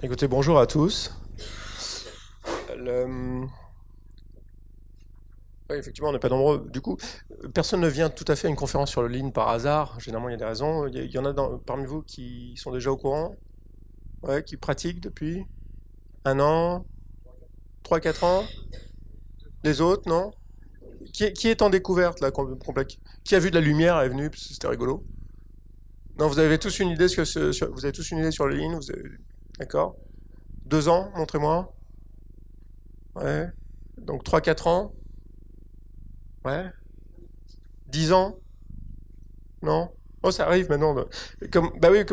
Écoutez, bonjour à tous. Le- Oui, effectivement, on n'est pas nombreux. Du coup, personne ne vient tout à fait à une conférence sur le Lean par hasard. Généralement, il y a des raisons. Il y en a parmi vous qui sont déjà au courant, ouais, qui pratiquent depuis un an, 3, 4 ans. Les autres, non? Qui est en découverte, là, complet? Qui a vu de la lumière est venu, parce que c'était rigolo. Non, vous avez tous une idée vous avez tous une idée sur le Lean, d'accord? 2 ans, montrez-moi. Ouais. Donc 3, 4 ans, ouais. 10 ans. Non? Oh, ça arrive maintenant. Bah oui,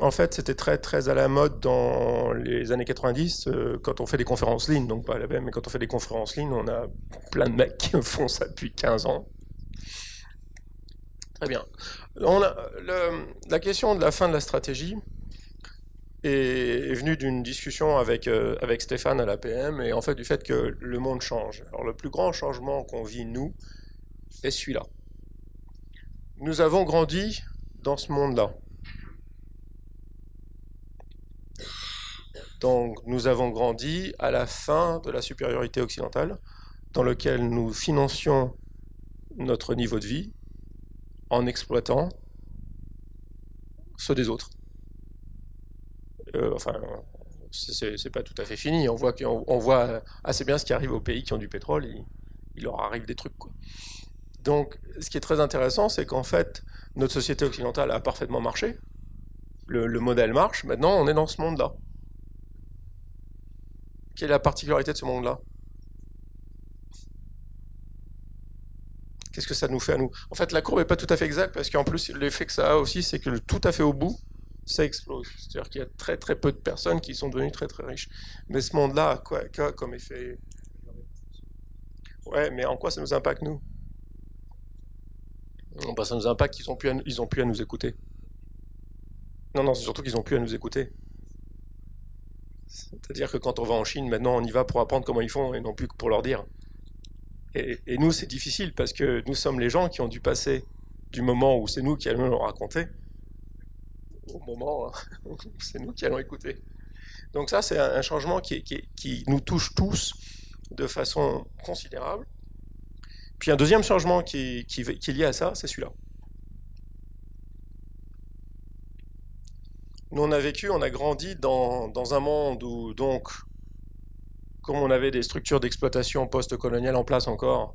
en fait, c'était très très à la mode dans les années 90 quand on fait des conférences Lean, donc pas à la même, mais quand on fait des conférences Lean, on a plein de mecs qui font ça depuis 15 ans. Très bien. La question de la fin de la stratégie est venue d'une discussion avec Stéphane à l'APM et en fait du fait que le monde change. Alors le plus grand changement qu'on vit, nous, est celui-là. Nous avons grandi dans ce monde-là. Donc nous avons grandi à la fin de la supériorité occidentale, dans lequel nous financions notre niveau de vie en exploitant ceux des autres. Enfin, c'est pas tout à fait fini. On voit assez bien ce qui arrive aux pays qui ont du pétrole. Il leur arrive des trucs, quoi. Donc, ce qui est très intéressant, c'est qu'en fait, notre société occidentale a parfaitement marché. Le modèle marche. Maintenant, on est dans ce monde-là. Quelle est la particularité de ce monde-là? Qu'est-ce que ça nous fait à nous? En fait, la courbe n'est pas tout à fait exacte parce qu'en plus, l'effet que ça a aussi, c'est que tout à fait au bout, ça explose. C'est-à-dire qu'il y a très très peu de personnes qui sont devenues très très riches. Mais ce monde-là, quoi comme effet? Ouais, mais en quoi ça nous impacte, nous? Bah, ça nous impacte qu'ils ils ont plus à nous écouter. Non, non, c'est surtout qu'ils ont plus à nous écouter. C'est-à-dire que quand on va en Chine, maintenant, on y va pour apprendre comment ils font et non plus que pour leur dire. Et nous, c'est difficile parce que nous sommes les gens qui ont dû passer du moment où c'est nous qui allons leur raconter au moment où c'est nous qui allons écouter. Donc ça, c'est un changement qui nous touche tous de façon considérable. Puis un deuxième changement qui est lié à ça, c'est celui-là. Nous, on a grandi dans un monde où, donc, comme on avait des structures d'exploitation post-coloniales en place encore,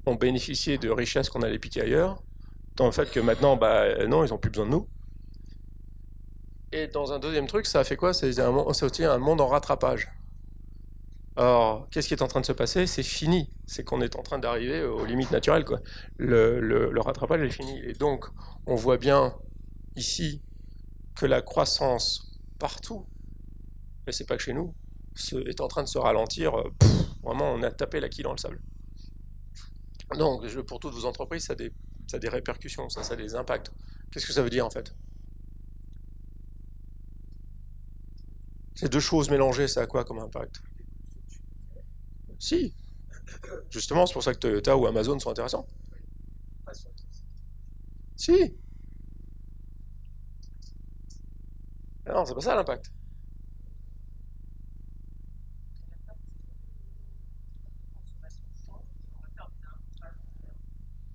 on bénéficiait de richesses qu'on allait piquer ailleurs, dans le fait que maintenant, bah, non, ils n'ont plus besoin de nous. Et dans un deuxième truc, ça a fait quoi? C'est aussi un monde en rattrapage. Alors, qu'est-ce qui est en train de se passer? C'est fini. C'est qu'on est en train d'arriver aux limites naturelles, quoi. Le rattrapage est fini. Et donc, on voit bien ici que la croissance partout, mais c'est pas que chez nous, est en train de se ralentir. Vraiment, on a tapé la quille dans le sable. Donc, pour toutes vos entreprises, ça a des répercussions, ça a des impacts. Qu'est-ce que ça veut dire en fait? Ces deux choses mélangées, ça a quoi comme impact? Si, justement, c'est pour ça que Toyota ou Amazon sont intéressants. Si, non, c'est pas ça l'impact.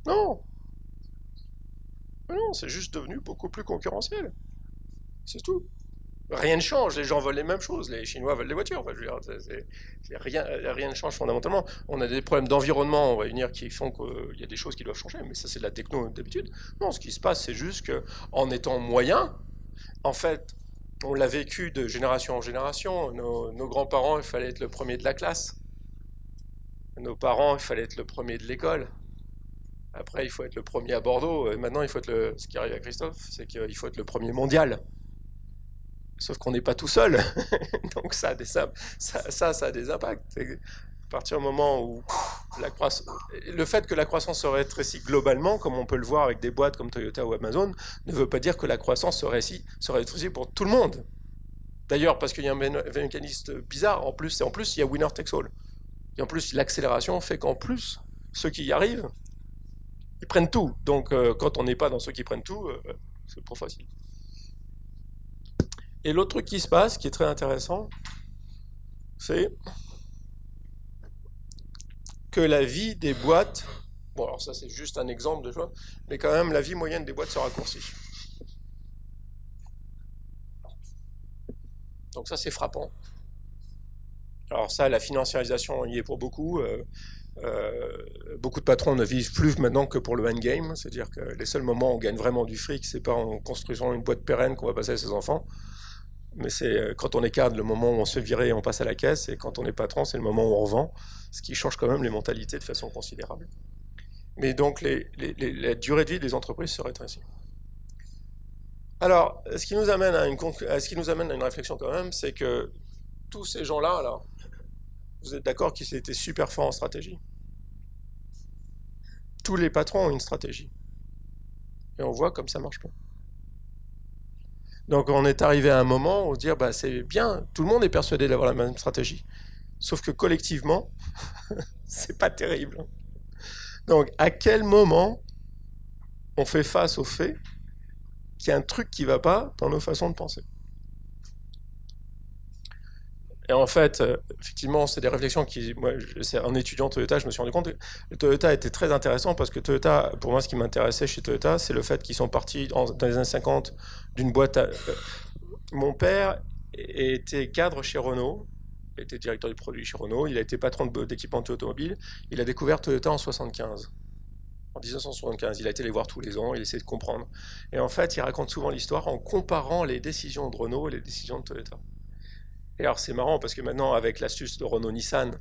Non, non, c'est juste devenu beaucoup plus concurrentiel. C'est tout. Rien ne change, les gens veulent les mêmes choses, les Chinois veulent des voitures. Enfin, je veux dire, rien ne change fondamentalement. On a des problèmes d'environnement, on va venir, qui font qu'il y a des choses qui doivent changer, mais ça c'est de la techno d'habitude. Non, ce qui se passe, c'est juste qu'en étant moyen, en fait, on l'a vécu de génération en génération. Nos grands-parents, il fallait être le premier de la classe. Nos parents, il fallait être le premier de l'école. Après, il faut être le premier à Bordeaux. Et maintenant, il faut être ce qui arrive à Christophe, c'est qu'il faut être le premier mondial. Sauf qu'on n'est pas tout seul. Donc ça a des impacts. À partir du moment où le fait que la croissance se rétrécit globalement, comme on peut le voir avec des boîtes comme Toyota ou Amazon, ne veut pas dire que la croissance se rétrécit pour tout le monde. D'ailleurs, parce qu'il y a un mécanisme bizarre, en plus, il y a winner takes all. Et en plus, l'accélération fait qu'en plus, ceux qui y arrivent, ils prennent tout. Donc, quand on n'est pas dans ceux qui prennent tout, c'est trop facile. Et l'autre truc qui se passe, qui est très intéressant, c'est que la vie des boîtes, bon alors ça c'est juste un exemple de chose, mais quand même la vie moyenne des boîtes se raccourcit. Donc ça c'est frappant. Alors ça, la financiarisation y est pour beaucoup. Beaucoup de patrons ne vivent plus maintenant que pour le endgame, c'est-à-dire que les seuls moments où on gagne vraiment du fric, c'est pas en construisant une boîte pérenne qu'on va passer à ses enfants, mais c'est quand on est cadre, le moment où on se fait virer et on passe à la caisse, et quand on est patron, c'est le moment où on revend, ce qui change quand même les mentalités de façon considérable. Mais donc la durée de vie des entreprises se rétrécit. Alors, ce qui nous amène à une réflexion quand même, c'est que tous ces gens-là, là, vous êtes d'accord qu'ils étaient super forts en stratégie? Tous les patrons ont une stratégie. Et on voit comme ça marche pas. Donc on est arrivé à un moment où on se dit, bah, c'est bien, tout le monde est persuadé d'avoir la même stratégie. Sauf que collectivement, c'est pas terrible. Donc à quel moment on fait face au fait qu'il y a un truc qui va pas dans nos façons de penser? Et en fait, effectivement, c'est des réflexions qui, moi, en étudiant Toyota, je me suis rendu compte que Toyota était très intéressant parce que Toyota, pour moi, ce qui m'intéressait chez Toyota, c'est le fait qu'ils sont partis dans les années 50 d'une boîte. Mon père était cadre chez Renault, était directeur du produit chez Renault, il a été patron d'équipement automobile, il a découvert Toyota en 75. En 1975, il a été les voir tous les ans, il essaie de comprendre. Et en fait, il raconte souvent l'histoire en comparant les décisions de Renault et les décisions de Toyota. Et alors c'est marrant parce que maintenant, avec l'astuce de Renault-Nissan,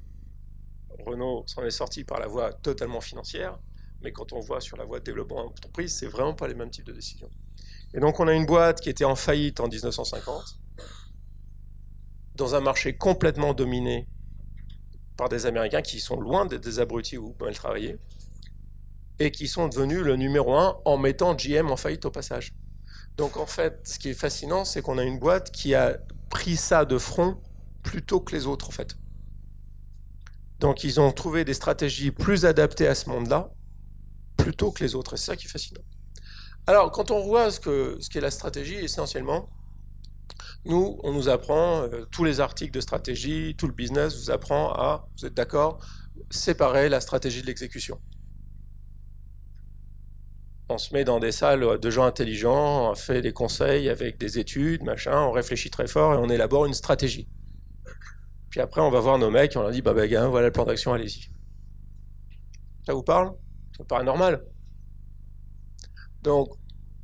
Renault s'en est sorti par la voie totalement financière, mais quand on voit sur la voie de développement d'entreprise, c'est vraiment pas les mêmes types de décisions. Et donc on a une boîte qui était en faillite en 1950, dans un marché complètement dominé par des Américains qui sont loin d'être des abrutis où ils travaillaient, et qui sont devenus le numéro 1 en mettant GM en faillite au passage. Donc en fait, ce qui est fascinant, c'est qu'on a une boîte qui a pris ça de front plutôt que les autres en fait. Donc ils ont trouvé des stratégies plus adaptées à ce monde-là plutôt que les autres, et c'est ça qui est fascinant. Alors quand on voit ce qu'est la stratégie, essentiellement, nous, on nous apprend, tous les articles de stratégie, tout le business vous apprend à, vous êtes d'accord, séparer la stratégie de l'exécution. On se met dans des salles de gens intelligents, on fait des conseils avec des études, machin, on réfléchit très fort et on élabore une stratégie. Puis après, on va voir nos mecs et on leur dit, bah gars, voilà le plan d'action, allez-y. Ça vous parle? Ça paraît normal. Donc,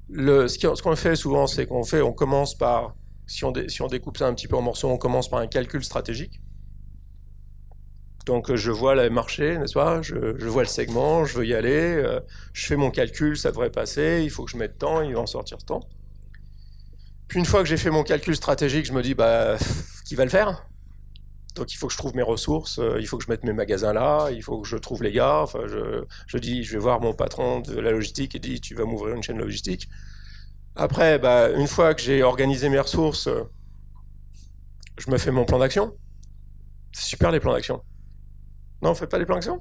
ce qu'on fait souvent, c'est on commence par, si on découpe ça un petit peu en morceaux, on commence par un calcul stratégique. Donc je vois le marché, n'est-ce pas, je vois le segment, je veux y aller, je fais mon calcul, ça devrait passer, il faut que je mette temps, il va en sortir temps. Puis une fois que j'ai fait mon calcul stratégique, je me dis, bah, qui va le faire? Donc il faut que je trouve mes ressources, il faut que je mette mes magasins là, il faut que je trouve les gars, enfin, je dis, je vais voir mon patron de la logistique et dit, tu vas m'ouvrir une chaîne logistique. Après, bah, une fois que j'ai organisé mes ressources, je me fais mon plan d'action. C'est super les plans d'action. Non, on fait pas les plans d'action?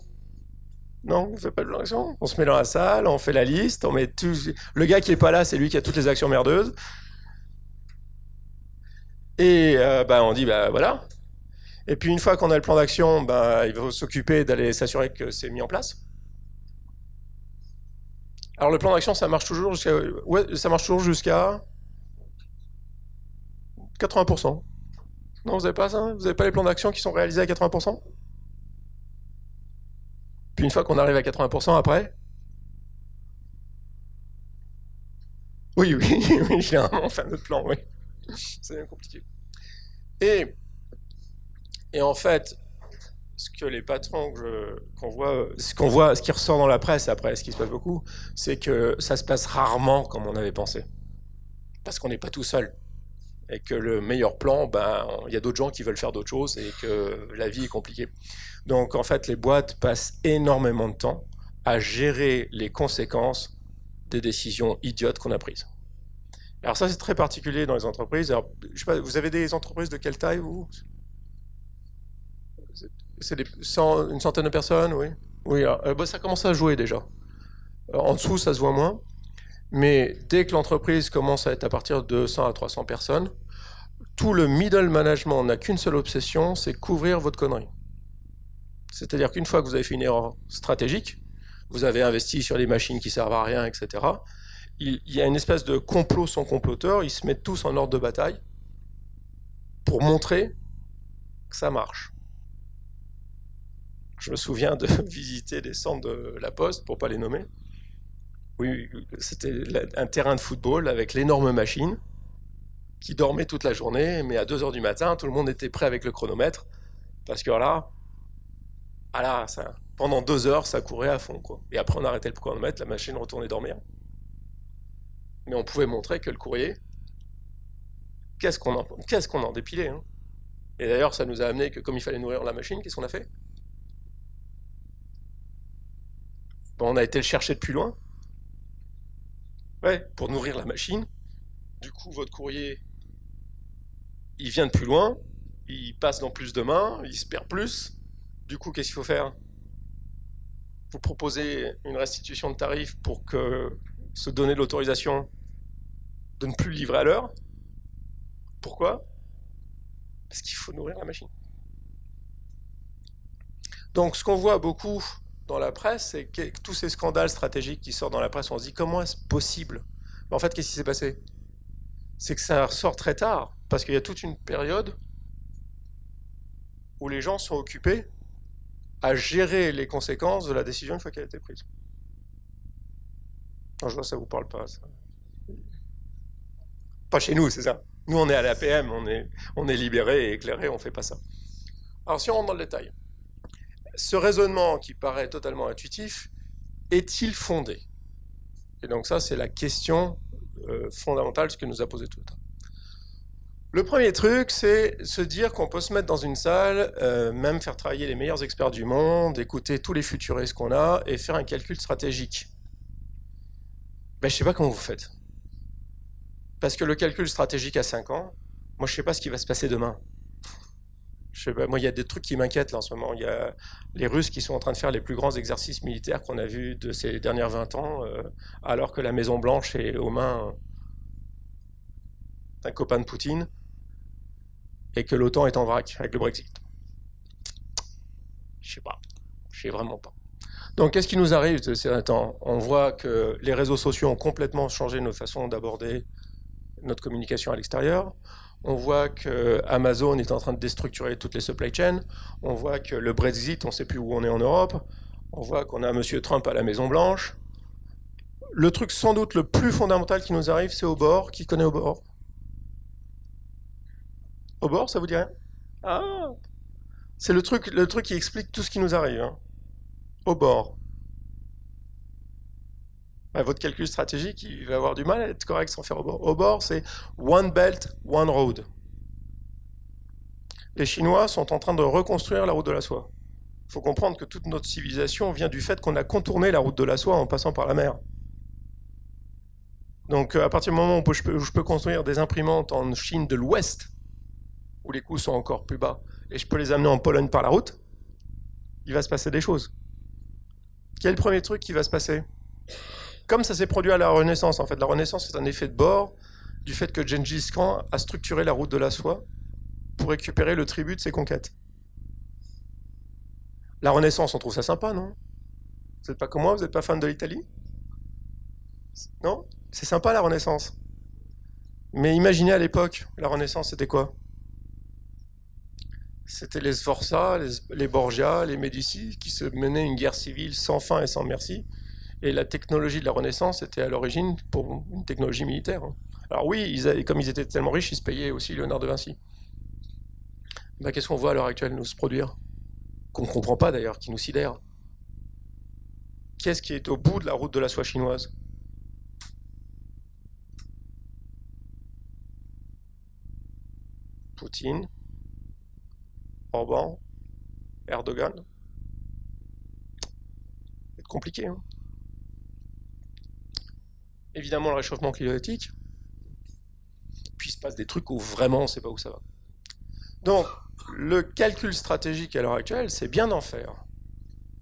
Non, on fait pas de plan d'action. On se met dans la salle, on fait la liste, on met tout. Le gars qui est pas là, c'est lui qui a toutes les actions merdeuses. Et bah, on dit, bah voilà. Et puis une fois qu'on a le plan d'action, bah, il faut s'occuper d'aller s'assurer que c'est mis en place. Alors le plan d'action, ça marche toujours jusqu'à... Ouais, ça marche toujours jusqu'à 80%. Non, vous n'avez pas ça? Vous n'avez pas les plans d'action qui sont réalisés à 80%? Puis une fois qu'on arrive à 80% après? Oui, oui, oui, généralement on fait un autre plan, oui. C'est bien compliqué. Et en fait, ce que les patrons qu'on voit, ce qui ressort dans la presse après, ce qui se passe beaucoup, c'est que ça se passe rarement comme on avait pensé. Parce qu'on n'est pas tout seul. Et que le meilleur plan, ben, il y a d'autres gens qui veulent faire d'autres choses et que la vie est compliquée. Donc en fait, les boîtes passent énormément de temps à gérer les conséquences des décisions idiotes qu'on a prises. Alors ça, c'est très particulier dans les entreprises. Alors, je sais pas, vous avez des entreprises de quelle taille, vous? C'est une centaine de personnes, oui. Oui, bah, ça commence à jouer déjà. En dessous, ça se voit moins. Mais dès que l'entreprise commence à être à partir de 100 à 300 personnes, tout le middle management n'a qu'une seule obsession, c'est couvrir votre connerie. C'est-à-dire qu'une fois que vous avez fait une erreur stratégique, vous avez investi sur des machines qui servent à rien, etc., il y a une espèce de complot sans comploteur, ils se mettent tous en ordre de bataille pour montrer que ça marche. Je me souviens de visiter des centres de la Poste, pour ne pas les nommer. Oui, c'était un terrain de football avec l'énorme machine qui dormait toute la journée, mais à 2 heures du matin, tout le monde était prêt avec le chronomètre, parce que là, pendant 2 heures, ça courait à fond, quoi. Et après, on arrêtait le chronomètre, la machine retournait dormir. Mais on pouvait montrer que le courrier, qu'est-ce qu'on en dépilait, hein. Et d'ailleurs, ça nous a amené que comme il fallait nourrir la machine, qu'est-ce qu'on a fait? Bon, on a été le chercher de plus loin. Ouais, pour nourrir la machine. Du coup, votre courrier, il vient de plus loin, il passe dans plus de mains, il se perd plus. Du coup, qu'est-ce qu'il faut faire? Vous proposez une restitution de tarif pour que se donner l'autorisation de ne plus livrer à l'heure. Pourquoi? Parce qu'il faut nourrir la machine. Donc, ce qu'on voit beaucoup dans la presse, c'est que tous ces scandales stratégiques qui sortent dans la presse, on se dit comment est-ce possible? Mais en fait, qu'est-ce qui s'est passé? C'est que ça ressort très tard, parce qu'il y a toute une période où les gens sont occupés à gérer les conséquences de la décision une fois qu'elle a été prise. Non, je vois, ça vous parle pas, ça. Pas chez nous, c'est ça. Nous, on est à l'APM, on est libéré et éclairé, on fait pas ça. Alors, si on rentre dans le détail, ce raisonnement qui paraît totalement intuitif, est-il fondé? Et donc ça, c'est la question fondamentale, ce que nous a posé tout le temps. Le premier truc, c'est se dire qu'on peut se mettre dans une salle, même faire travailler les meilleurs experts du monde, écouter tous les futuristes qu'on a, et faire un calcul stratégique. Ben, je ne sais pas comment vous faites. Parce que le calcul stratégique à 5 ans, moi je ne sais pas ce qui va se passer demain. Je sais pas, moi il y a des trucs qui m'inquiètent là en ce moment. Il y a les Russes qui sont en train de faire les plus grands exercices militaires qu'on a vus de ces dernières 20 ans, alors que la Maison Blanche est aux mains d'un copain de Poutine, et que l'OTAN est en vrac avec le Brexit. Je sais pas. Je sais vraiment pas. Donc qu'est-ce qui nous arrive de ces temps? On voit que les réseaux sociaux ont complètement changé notre façon d'aborder notre communication à l'extérieur. On voit que Amazon est en train de déstructurer toutes les supply chains. On voit que le Brexit, on ne sait plus où on est en Europe. On voit qu'on a M. Trump à la Maison Blanche. Le truc sans doute le plus fondamental qui nous arrive, c'est Obor. Qui connaît Obor? Obor, ça vous dit rien? Ah, c'est le truc qui explique tout ce qui nous arrive, hein. Obor. Bah, votre calcul stratégique, il va avoir du mal à être correct sans faire Obor. Obor, c'est One Belt, One Road. Les Chinois sont en train de reconstruire la route de la soie. Il faut comprendre que toute notre civilisation vient du fait qu'on a contourné la route de la soie en passant par la mer. Donc à partir du moment où je peux construire des imprimantes en Chine de l'Ouest, où les coûts sont encore plus bas, et je peux les amener en Pologne par la route, il va se passer des choses. Quel est le premier truc qui va se passer? Comme ça s'est produit à la Renaissance, en fait, la Renaissance est un effet de bord du fait que Gengis Khan a structuré la route de la soie pour récupérer le tribut de ses conquêtes. La Renaissance, on trouve ça sympa, non? Vous n'êtes pas comme moi, vous n'êtes pas fan de l'Italie? Non? C'est sympa la Renaissance. Mais imaginez à l'époque, la Renaissance c'était quoi? C'était les Sforza, les Borgia, les Médicis qui se menaient une guerre civile sans fin et sans merci. Et la technologie de la Renaissance était à l'origine pour une technologie militaire. Alors oui, comme ils étaient tellement riches, ils se payaient aussi Léonard de Vinci. Ben, qu'est-ce qu'on voit à l'heure actuelle nous se produire? Qu'on ne comprend pas d'ailleurs, qui nous sidère. Qu'est-ce qui est au bout de la route de la soie chinoise? Poutine, Orban, Erdogan. C'est compliqué, hein. Évidemment, le réchauffement climatique. Puis il se passe des trucs où vraiment on ne sait pas où ça va. Donc, le calcul stratégique à l'heure actuelle, c'est bien d'en faire.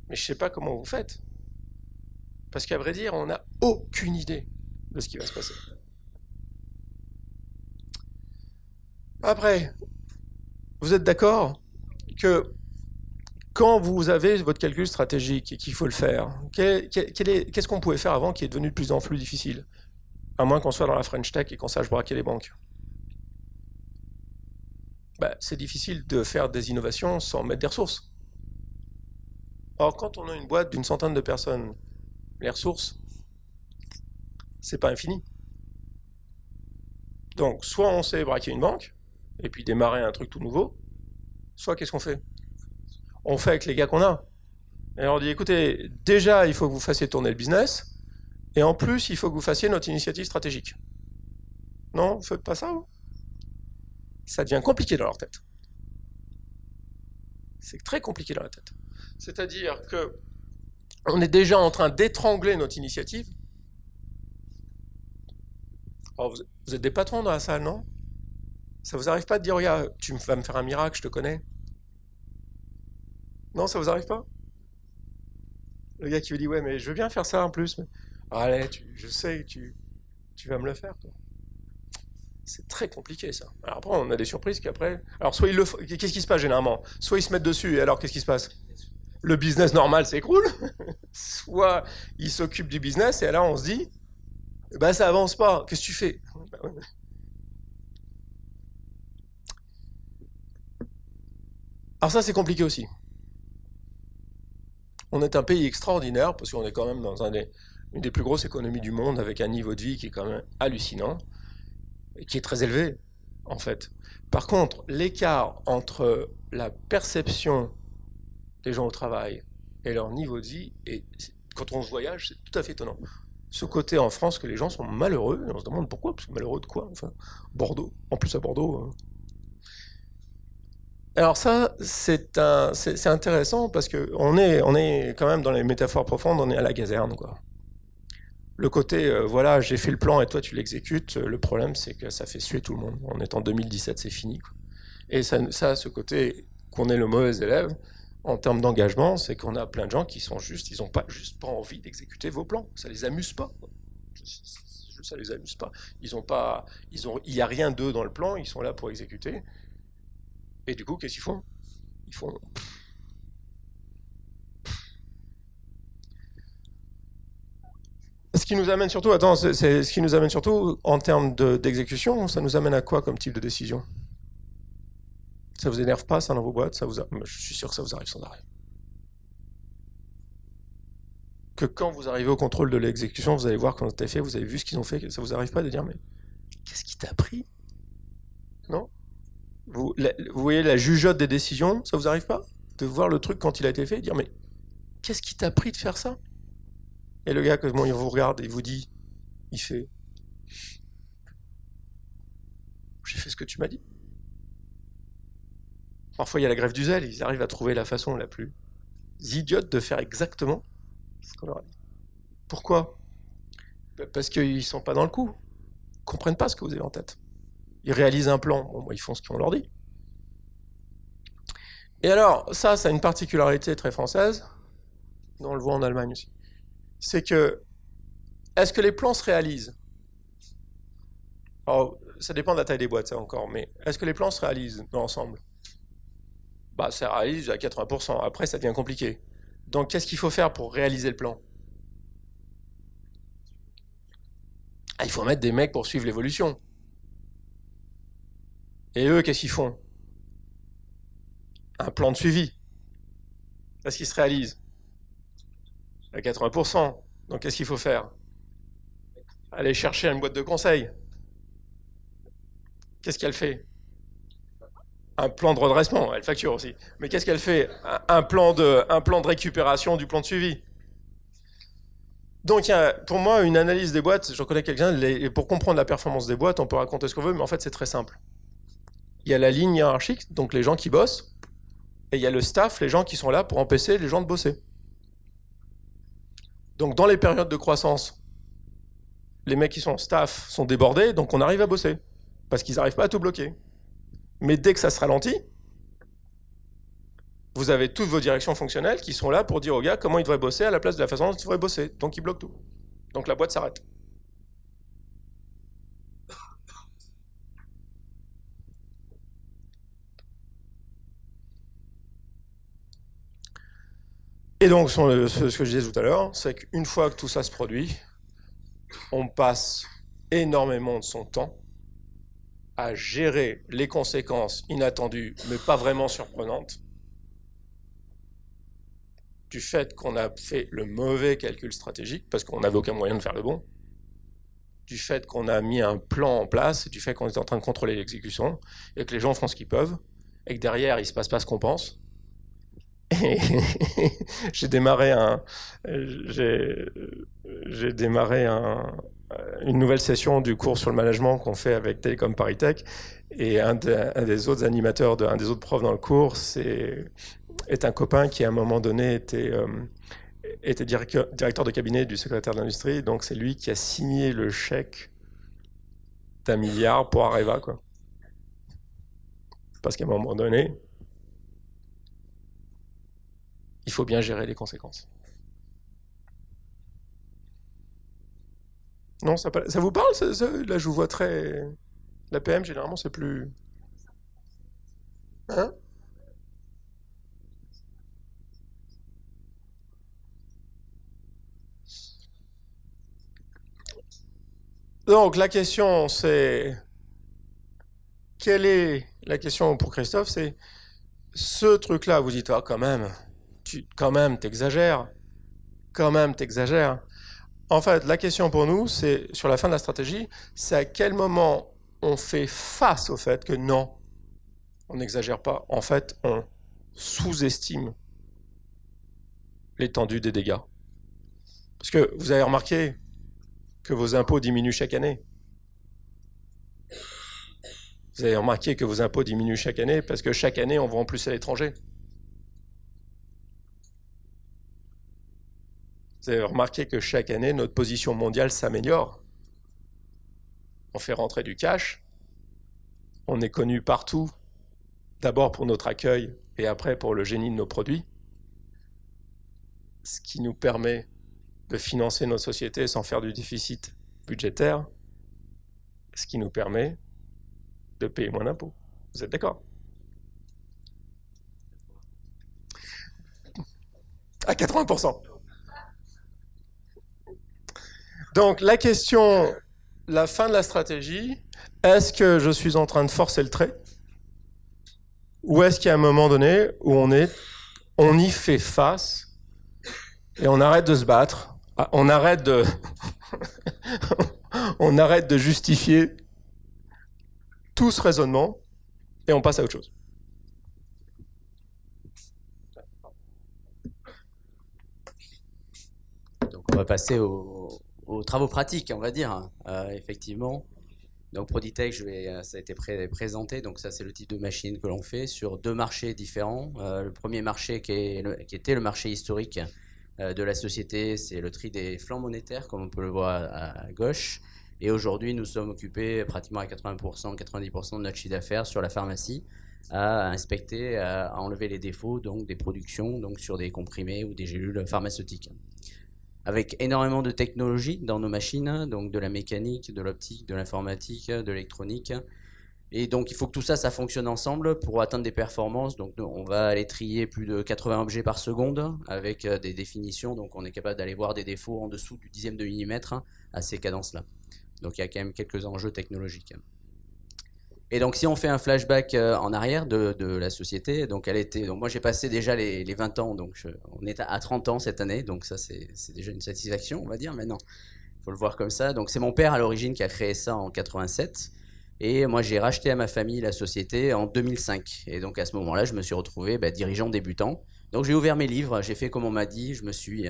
Mais je ne sais pas comment vous faites. Parce qu'à vrai dire, on n'a aucune idée de ce qui va se passer. Après, vous êtes d'accord que quand vous avez votre calcul stratégique et qu'il faut le faire, qu'est-ce qu'on pouvait faire avant qui est devenu de plus en plus difficile? À moins qu'on soit dans la French Tech et qu'on sache braquer les banques. Bah, c'est difficile de faire des innovations sans mettre des ressources. Or, quand on a une boîte d'une centaine de personnes, les ressources, c'est pas infini. Donc, soit on sait braquer une banque, et puis démarrer un truc tout nouveau, soit qu'est-ce qu'on fait? On fait avec les gars qu'on a. Et on dit, écoutez, déjà, il faut que vous fassiez tourner le business, et en plus, il faut que vous fassiez notre initiative stratégique. Non, vous faites pas ça, vous? Ça devient compliqué dans leur tête. C'est très compliqué dans la tête. C'est-à-dire que on est déjà en train d'étrangler notre initiative. Alors, vous êtes des patrons dans la salle, non? Ça vous arrive pas de dire, regarde, tu vas me faire un miracle, je te connais? Non, ça vous arrive pas? Le gars qui vous dit, ouais, mais je veux bien faire ça en plus. Mais... allez, je sais que tu vas me le faire. C'est très compliqué ça. Alors après, on a des surprises qu'après. Alors, soit qu'est-ce qui se passe généralement? Soit ils se mettent dessus, et alors qu'est-ce qui se passe? Le business normal s'écroule. Soit ils s'occupent du business, et alors on se dit, bah ça avance pas, qu'est-ce que tu fais? Alors ça, c'est compliqué aussi. On est un pays extraordinaire, parce qu'on est quand même dans une des plus grosses économies du monde, avec un niveau de vie qui est quand même hallucinant, et qui est très élevé, en fait. Par contre, l'écart entre la perception des gens au travail et leur niveau de vie, et quand on voyage, c'est tout à fait étonnant. Ce côté en France que les gens sont malheureux, et on se demande pourquoi, parce que malheureux de quoi? Enfin, Bordeaux, en plus à Bordeaux. Alors ça, c'est intéressant parce que on est quand même dans les métaphores profondes, on est à la caserne, quoi. Le côté, voilà, j'ai fait le plan et toi tu l'exécutes, le problème c'est que ça fait suer tout le monde. On est en 2017, c'est fini, quoi. Et ça, ce côté qu'on est le mauvais élève, en termes d'engagement, c'est qu'on a plein de gens qui sont juste, ils n'ont pas juste pas envie d'exécuter vos plans. Ça les amuse pas. Ça les amuse pas. Il y a rien d'eux dans le plan. Ils sont là pour exécuter. Et du coup, qu'est-ce qu'ils font? Ils font. Ce qui nous amène surtout, attends, ce qui nous amène surtout en termes d'exécution, ça nous amène à quoi comme type de décision? Ça vous énerve pas, ça, dans vos boîtes? Je suis sûr que ça vous arrive sans arrêt. Que quand vous arrivez au contrôle de l'exécution, vous allez voir comment c'était fait, vous avez vu ce qu'ils ont fait, ça vous arrive pas de dire, mais qu'est-ce qui t'a pris? Non? Vous voyez la jugeote des décisions, ça vous arrive pas? De voir le truc quand il a été fait et dire, mais qu'est-ce qui t'a pris de faire ça? Et le gars, comment il vous regarde et vous dit, il fait, j'ai fait ce que tu m'as dit. Parfois, il y a la grève du zèle, ils arrivent à trouver la façon la plus idiote de faire exactement ce qu'on leur a dit. Pourquoi? Parce qu'ils sont pas dans le coup. Ils comprennent pas ce que vous avez en tête. Ils réalisent un plan, bon, ils font ce qu'on leur dit. Et alors, ça a une particularité très française, on le voit en Allemagne aussi, c'est que, est-ce que les plans se réalisent? Alors, ça dépend de la taille des boîtes, ça encore, mais est-ce que les plans se réalisent dans l'ensemble? Bah, ça réalise à 80%, après ça devient compliqué. Donc, qu'est-ce qu'il faut faire pour réaliser le plan? Ah, il faut mettre des mecs pour suivre l'évolution. Et eux, qu'est-ce qu'ils font? Un plan de suivi. Est-ce qu'il se réalise? À 80%. Donc qu'est-ce qu'il faut faire? Aller chercher une boîte de conseil. Qu'est-ce qu'elle fait? Un plan de redressement, elle facture aussi. Mais qu'est-ce qu'elle fait? Un plan de récupération du plan de suivi. Donc, il y a, pour moi, une analyse des boîtes, j'en connais quelqu'un, et pour comprendre la performance des boîtes, on peut raconter ce qu'on veut, mais en fait, c'est très simple. Il y a la ligne hiérarchique, donc les gens qui bossent, et il y a le staff, les gens qui sont là pour empêcher les gens de bosser. Donc, dans les périodes de croissance, les mecs qui sont staff sont débordés, donc on arrive à bosser, parce qu'ils n'arrivent pas à tout bloquer. Mais dès que ça se ralentit, vous avez toutes vos directions fonctionnelles qui sont là pour dire aux gars comment ils devraient bosser à la place de la façon dont ils devraient bosser. Donc ils bloquent tout. Donc la boîte s'arrête. Et donc, ce que je disais tout à l'heure, c'est qu'une fois que tout ça se produit, on passe énormément de son temps à gérer les conséquences inattendues, mais pas vraiment surprenantes, du fait qu'on a fait le mauvais calcul stratégique, parce qu'on n'avait aucun moyen de faire le bon, du fait qu'on a mis un plan en place, du fait qu'on est en train de contrôler l'exécution, et que les gens font ce qu'ils peuvent, et que derrière, il ne se passe pas ce qu'on pense. Et j'ai démarré une nouvelle session du cours sur le management qu'on fait avec Télécom Paris Tech, et un des autres animateurs, un des autres profs dans le cours, est un copain qui à un moment donné était directeur de cabinet du secrétaire de l'industrie, donc c'est lui qui a signé le chèque d'1 milliard pour Areva, quoi. Parce qu'à un moment donné, il faut bien gérer les conséquences. Non, ça vous parle là, je vous vois très... La PM, généralement, c'est plus... Hein? Donc, la question, c'est... Quelle est la question pour Christophe? C'est ce truc-là, vous dites, ah, quand même, t'exagères. Quand même, t'exagères. En fait, la question pour nous, c'est, sur la fin de la stratégie, c'est à quel moment on fait face au fait que non, on n'exagère pas. En fait, on sous-estime l'étendue des dégâts. Parce que vous avez remarqué que vos impôts diminuent chaque année. Vous avez remarqué que vos impôts diminuent chaque année parce que chaque année, on vend plus à l'étranger. Vous avez remarqué que chaque année, notre position mondiale s'améliore. On fait rentrer du cash. On est connu partout, d'abord pour notre accueil et après pour le génie de nos produits. Ce qui nous permet de financer nos sociétés sans faire du déficit budgétaire. Ce qui nous permet de payer moins d'impôts. Vous êtes d'accord? À 80%. Donc la question, la fin de la stratégie, est-ce que je suis en train de forcer le trait? Ou est-ce qu'il y a un moment donné où on y fait face et on arrête de se battre, on arrête de, on arrête de justifier tout ce raisonnement et on passe à autre chose? Donc on va passer aux travaux pratiques, on va dire. Effectivement. Donc Proditech, ça a été présenté. Donc ça, c'est le type de machine que l'on fait sur 2 marchés différents. Le premier marché qui était le marché historique de la société, c'est le tri des flancs monétaires, comme on peut le voir à gauche. Et aujourd'hui, nous sommes occupés pratiquement à 80%, 90% de notre chiffre d'affaires sur la pharmacie, à inspecter, à enlever les défauts donc des productions donc sur des comprimés ou des gélules pharmaceutiques. Avec énormément de technologies dans nos machines, donc de la mécanique, de l'optique, de l'informatique, de l'électronique. Et donc il faut que tout ça, ça fonctionne ensemble pour atteindre des performances. Donc on va aller trier plus de 80 objets par seconde avec des définitions. Donc on est capable d'aller voir des défauts en dessous du dixième de millimètre à ces cadences-là. Donc il y a quand même quelques enjeux technologiques. Et donc si on fait un flashback en arrière de la société, donc moi j'ai passé déjà les 20 ans, donc on est à 30 ans cette année, donc ça c'est déjà une satisfaction on va dire, mais non, il faut le voir comme ça. Donc c'est mon père à l'origine qui a créé ça en 87, et moi j'ai racheté à ma famille la société en 2005, et donc à ce moment-là je me suis retrouvé dirigeant débutant. Donc j'ai ouvert mes livres, j'ai fait comme on m'a dit, je me suis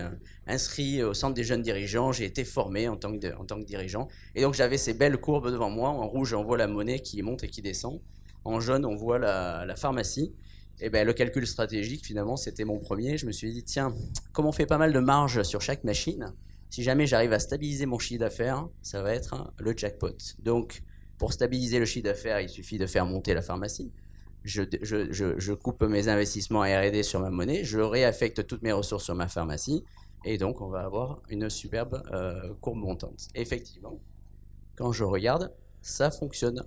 inscrit au centre des jeunes dirigeants, j'ai été formé en tant que dirigeant. Et donc j'avais ces belles courbes devant moi. En rouge, on voit la monnaie qui monte et qui descend. En jaune, on voit la pharmacie. Et le calcul stratégique, finalement, c'était mon premier. Je me suis dit, tiens, comme on fait pas mal de marge sur chaque machine, si jamais j'arrive à stabiliser mon chiffre d'affaires, ça va être le jackpot. Donc pour stabiliser le chiffre d'affaires, il suffit de faire monter la pharmacie. Je coupe mes investissements à R&D sur ma monnaie, je réaffecte toutes mes ressources sur ma pharmacie, et donc on va avoir une superbe courbe montante. Et effectivement, quand je regarde, ça fonctionne.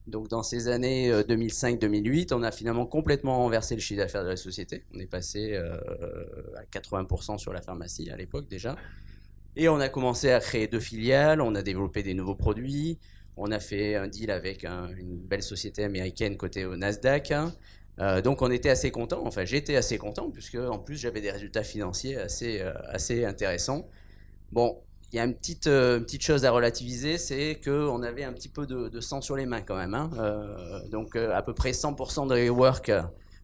Donc dans ces années 2005-2008, on a finalement complètement renversé le chiffre d'affaires de la société. On est passé à 80% sur la pharmacie à l'époque déjà. Et on a commencé à créer 2 filiales, on a développé des nouveaux produits, on a fait un deal avec une belle société américaine cotée au Nasdaq. Donc on était assez content, enfin j'étais assez content, puisque en plus j'avais des résultats financiers assez intéressants. Bon, il y a une petite chose à relativiser, c'est qu'on avait un petit peu de sang sur les mains quand même. Hein. Donc à peu près 100% de rework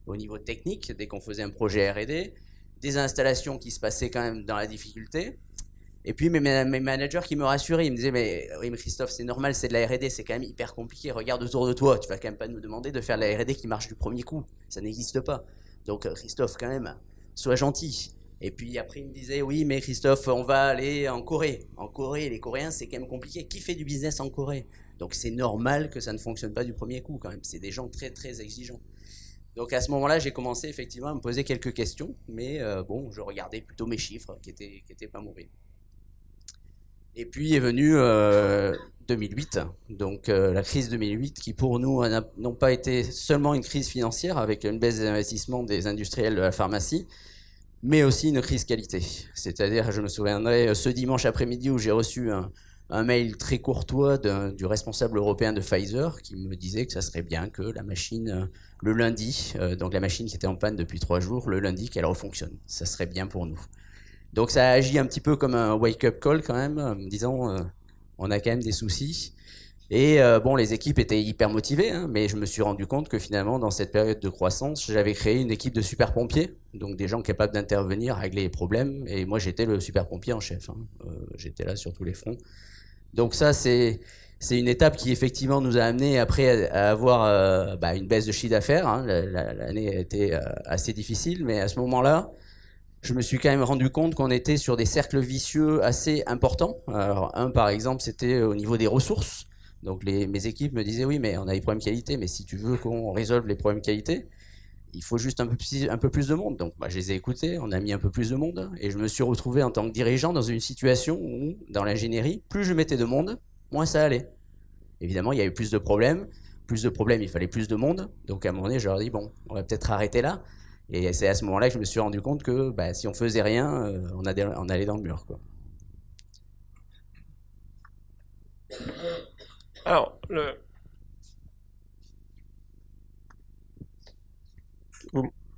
au niveau technique, dès qu'on faisait un projet R&D, des installations qui se passaient quand même dans la difficulté. Et puis mes managers qui me rassuraient, ils me disaient mais oui mais Christophe c'est normal, c'est de la R&D, c'est quand même hyper compliqué, regarde autour de toi, tu vas quand même pas nous demander de faire de la R&D qui marche du premier coup, ça n'existe pas. Donc Christophe quand même, sois gentil. Et puis après il me disait oui mais Christophe on va aller en Corée. En Corée les Coréens c'est quand même compliqué, qui fait du business en Corée? Donc c'est normal que ça ne fonctionne pas du premier coup quand même, c'est des gens très très exigeants. Donc à ce moment-là j'ai commencé effectivement à me poser quelques questions, mais bon je regardais plutôt mes chiffres qui étaient pas mauvais. Et puis est venu 2008, donc la crise 2008 qui pour nous n'ont pas été seulement une crise financière avec une baisse des investissements des industriels de la pharmacie, mais aussi une crise qualité. C'est-à-dire, je me souviendrai ce dimanche après-midi où j'ai reçu un mail très courtois du responsable européen de Pfizer qui me disait que ça serait bien que la machine, le lundi, donc la machine qui était en panne depuis 3 jours, le lundi qu'elle refonctionne. Ça serait bien pour nous. Donc ça a agi un petit peu comme un wake-up call quand même, en me disant on a quand même des soucis. Et bon, les équipes étaient hyper motivées, hein, mais je me suis rendu compte que finalement, dans cette période de croissance, j'avais créé une équipe de super pompiers, donc des gens capables d'intervenir, régler les problèmes. Et moi, j'étais le super pompier en chef. Hein. J'étais là sur tous les fronts. Donc ça, c'est une étape qui effectivement nous a amené après à avoir une baisse de chiffre d'affaires. Hein. L'année a été assez difficile, mais à ce moment-là, je me suis quand même rendu compte qu'on était sur des cercles vicieux assez importants. Alors, par exemple, c'était au niveau des ressources. Donc, mes équipes me disaient, oui, mais on a des problèmes qualité, mais si tu veux qu'on résolve les problèmes qualité, il faut juste un peu plus de monde. Donc, je les ai écoutés, on a mis un peu plus de monde, et je me suis retrouvé en tant que dirigeant dans une situation où, dans l'ingénierie, plus je mettais de monde, moins ça allait. Évidemment, il y a eu plus de problèmes, il fallait plus de monde. Donc, à un moment donné, je leur ai dit, bon, on va peut-être arrêter là. Et c'est à ce moment-là que je me suis rendu compte que si on faisait rien, on allait dans le mur, quoi. Alors,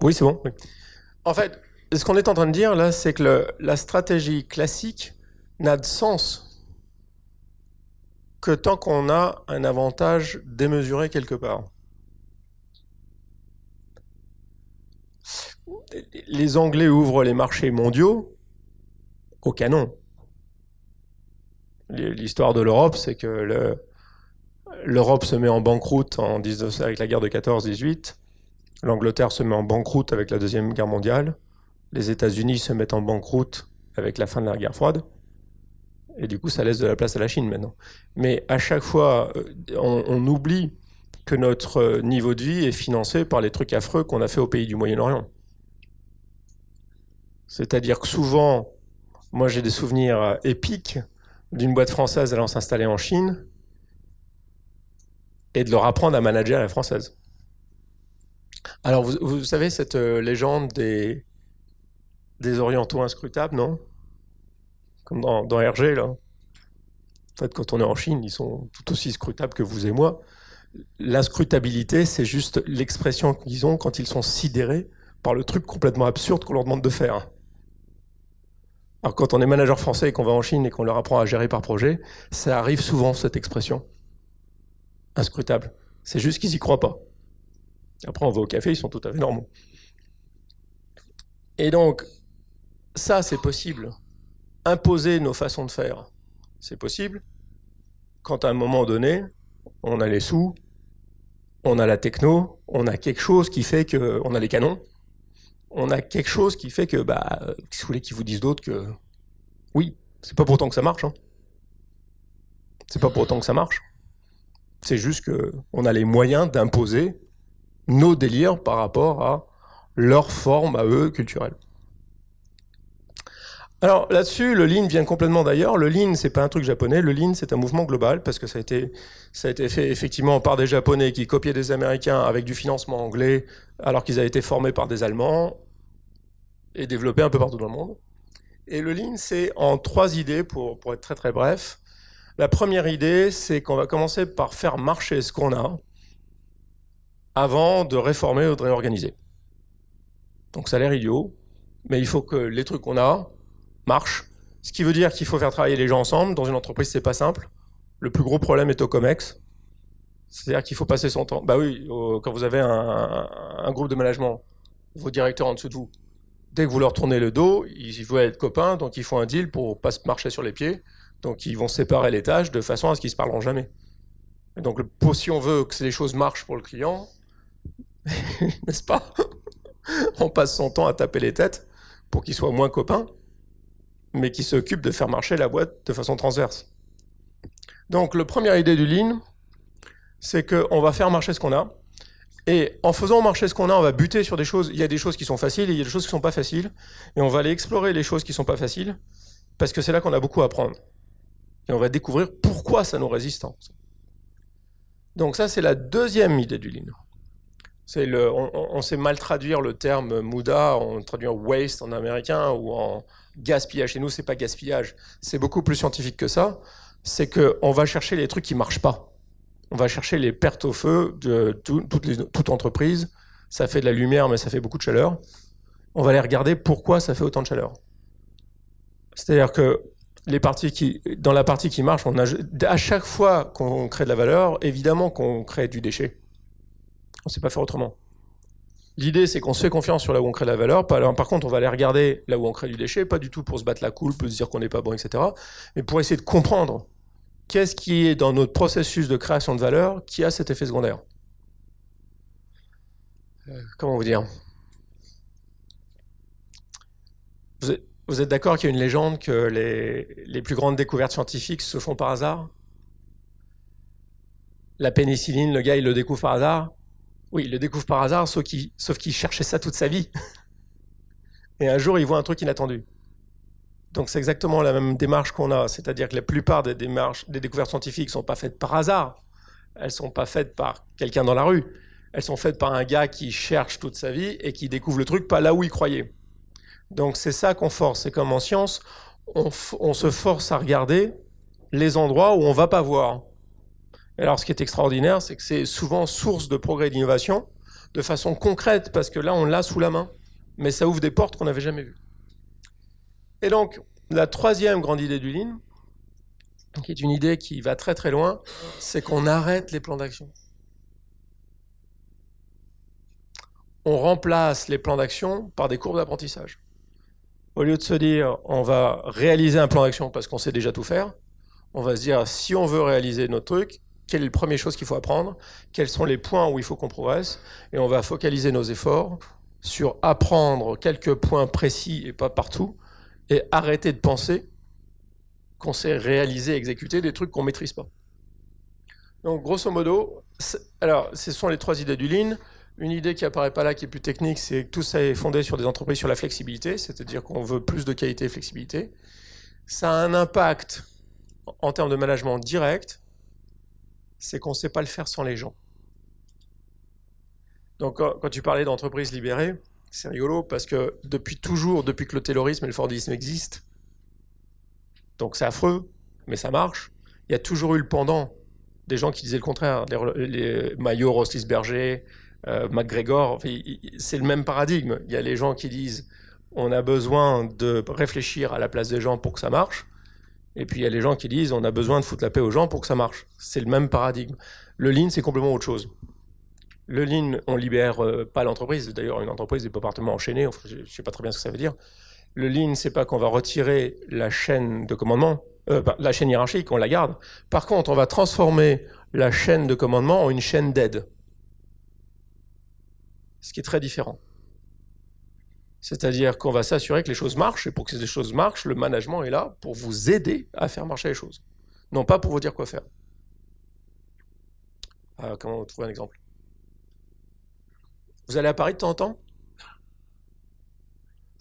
oui, c'est bon. Oui. En fait, ce qu'on est en train de dire là, c'est que la stratégie classique n'a de sens que tant qu'on a un avantage démesuré quelque part. Les Anglais ouvrent les marchés mondiaux au canon. L'histoire de l'Europe, c'est que l'Europe se met en banqueroute avec la guerre de 14-18. L'Angleterre se met en banqueroute avec la Deuxième Guerre mondiale. Les États-Unis se mettent en banqueroute avec la fin de la guerre froide. Et du coup, ça laisse de la place à la Chine maintenant. Mais à chaque fois, on oublie que notre niveau de vie est financé par les trucs affreux qu'on a fait au pays du Moyen-Orient. C'est-à-dire que souvent, moi j'ai des souvenirs épiques d'une boîte française allant s'installer en Chine et de leur apprendre à manager à la française. Alors vous savez cette légende des orientaux inscrutables, non? Comme dans RG, là. En fait, quand on est en Chine, ils sont tout aussi scrutables que vous et moi. L'inscrutabilité, c'est juste l'expression qu'ils ont quand ils sont sidérés par le truc complètement absurde qu'on leur demande de faire. Alors quand on est manager français et qu'on va en Chine et qu'on leur apprend à gérer par projet, ça arrive souvent, cette expression. Inscrutable. C'est juste qu'ils y croient pas. Après, on va au café, ils sont tout à fait normaux. Et donc, ça, c'est possible. Imposer nos façons de faire, c'est possible. Quand à un moment donné, on a les sous, on a la techno, on a quelque chose qui fait que... On a les canons. On a quelque chose qui fait que, qu'est-ce que vous voulez qu'ils vous disent d'autre que... Oui, c'est pas pour autant que ça marche. Hein. C'est pas pour autant que ça marche. C'est juste qu'on a les moyens d'imposer nos délires par rapport à leur forme à eux culturelle. Alors là-dessus, le Lean vient complètement d'ailleurs. Le Lean, c'est pas un truc japonais. Le Lean, c'est un mouvement global parce que ça a été fait effectivement par des Japonais qui copiaient des Américains avec du financement anglais, alors qu'ils avaient été formés par des Allemands et développés un peu partout dans le monde. Et le Lean, c'est en 3 idées pour être très très bref. La première idée, c'est qu'on va commencer par faire marcher ce qu'on a avant de réformer ou de réorganiser. Donc ça a l'air idiot, mais il faut que les trucs qu'on a marchent. Ce qui veut dire qu'il faut faire travailler les gens ensemble. Dans une entreprise, c'est pas simple. Le plus gros problème est au COMEX. C'est-à-dire qu'il faut passer son temps. Bah oui, quand vous avez un groupe de management, vos directeurs en dessous de vous, dès que vous leur tournez le dos, ils veulent être copains, donc ils font un deal pour pas se marcher sur les pieds. Donc ils vont séparer les tâches de façon à ce qu'ils se parleront jamais. Et donc si on veut que les choses marchent pour le client, n'est-ce pas? On passe son temps à taper les têtes pour qu'ils soient moins copains, mais qu'ils s'occupent de faire marcher la boîte de façon transverse. Donc la première idée du Lean, c'est qu'on va faire marcher ce qu'on a. Et en faisant marcher ce qu'on a, on va buter sur des choses. Il y a des choses qui sont faciles et il y a des choses qui ne sont pas faciles. Et on va aller explorer les choses qui ne sont pas faciles, parce que c'est là qu'on a beaucoup à apprendre. Et on va découvrir pourquoi ça nous résiste. Donc ça, c'est la deuxième idée du Lean. On sait mal traduire le terme Muda, on traduit en waste en américain ou en gaspillage. Chez nous, c'est pas gaspillage. C'est beaucoup plus scientifique que ça. C'est qu'on va chercher les trucs qui marchent pas. On va chercher les pertes au feu de toute entreprise. Ça fait de la lumière, mais ça fait beaucoup de chaleur. On va aller regarder pourquoi ça fait autant de chaleur. C'est-à-dire que dans la partie qui marche, à chaque fois qu'on crée de la valeur, évidemment qu'on crée du déchet. On ne sait pas faire autrement. L'idée, c'est qu'on se fait confiance sur là où on crée de la valeur. Par contre, on va aller regarder là où on crée du déchet, pas du tout pour se battre la coule, pour se dire qu'on n'est pas bon, etc. Mais pour essayer de comprendre qu'est-ce qui est dans notre processus de création de valeur qui a cet effet secondaire. Comment vous dire? Vous êtes d'accord qu'il y a une légende que les plus grandes découvertes scientifiques se font par hasard? La pénicilline, le gars, il le découvre par hasard? Oui, il le découvre par hasard, sauf qu'il cherchait ça toute sa vie. Et un jour, il voit un truc inattendu. Donc c'est exactement la même démarche qu'on a, c'est-à-dire que la plupart des découvertes scientifiques ne sont pas faites par hasard, elles ne sont pas faites par quelqu'un dans la rue, elles sont faites par un gars qui cherche toute sa vie et qui découvre le truc pas là où il croyait. Donc c'est ça qu'on force, c'est comme en science, on se force à regarder les endroits où on ne va pas voir. Et alors ce qui est extraordinaire, c'est que c'est souvent source de progrès et d'innovation, de façon concrète, parce que là on l'a sous la main, mais ça ouvre des portes qu'on n'avait jamais vues. Et donc, la troisième grande idée du Lean, qui est une idée qui va très très loin, c'est qu'on arrête les plans d'action. On remplace les plans d'action par des courbes d'apprentissage. Au lieu de se dire, on va réaliser un plan d'action parce qu'on sait déjà tout faire, on va se dire, si on veut réaliser notre truc, quelle est la première chose qu'il faut apprendre, quels sont les points où il faut qu'on progresse, et on va focaliser nos efforts sur apprendre quelques points précis et pas partout, et arrêter de penser qu'on sait réaliser, exécuter des trucs qu'on ne maîtrise pas. Donc, grosso modo, alors, ce sont les 3 idées du Lean. Une idée qui apparaît pas là, qui est plus technique, c'est que tout ça est fondé sur des entreprises sur la flexibilité, c'est-à-dire qu'on veut plus de qualité et flexibilité. Ça a un impact en termes de management direct, c'est qu'on ne sait pas le faire sans les gens. Donc, quand tu parlais d'entreprises libérées, c'est rigolo parce que depuis toujours, depuis que le taylorisme et le fordisme existent, donc c'est affreux, mais ça marche, il y a toujours eu le pendant des gens qui disaient le contraire, les Maillot, Roslis-Berger, McGregor, c'est le même paradigme. Il y a les gens qui disent on a besoin de réfléchir à la place des gens pour que ça marche, et puis il y a les gens qui disent on a besoin de foutre la paix aux gens pour que ça marche. C'est le même paradigme. Le Lean, c'est complètement autre chose. Le Lean, on libère pas l'entreprise. D'ailleurs, une entreprise est pas partement enchaînée. Enfin, je ne sais pas très bien ce que ça veut dire. Le Lean, c'est pas qu'on va retirer la chaîne de commandement, la chaîne hiérarchique, on la garde. Par contre, on va transformer la chaîne de commandement en une chaîne d'aide. Ce qui est très différent. C'est-à-dire qu'on va s'assurer que les choses marchent, et pour que ces choses marchent, le management est là pour vous aider à faire marcher les choses. Non pas pour vous dire quoi faire. Comment vous trouvez un exemple? Vous allez à Paris de temps en temps?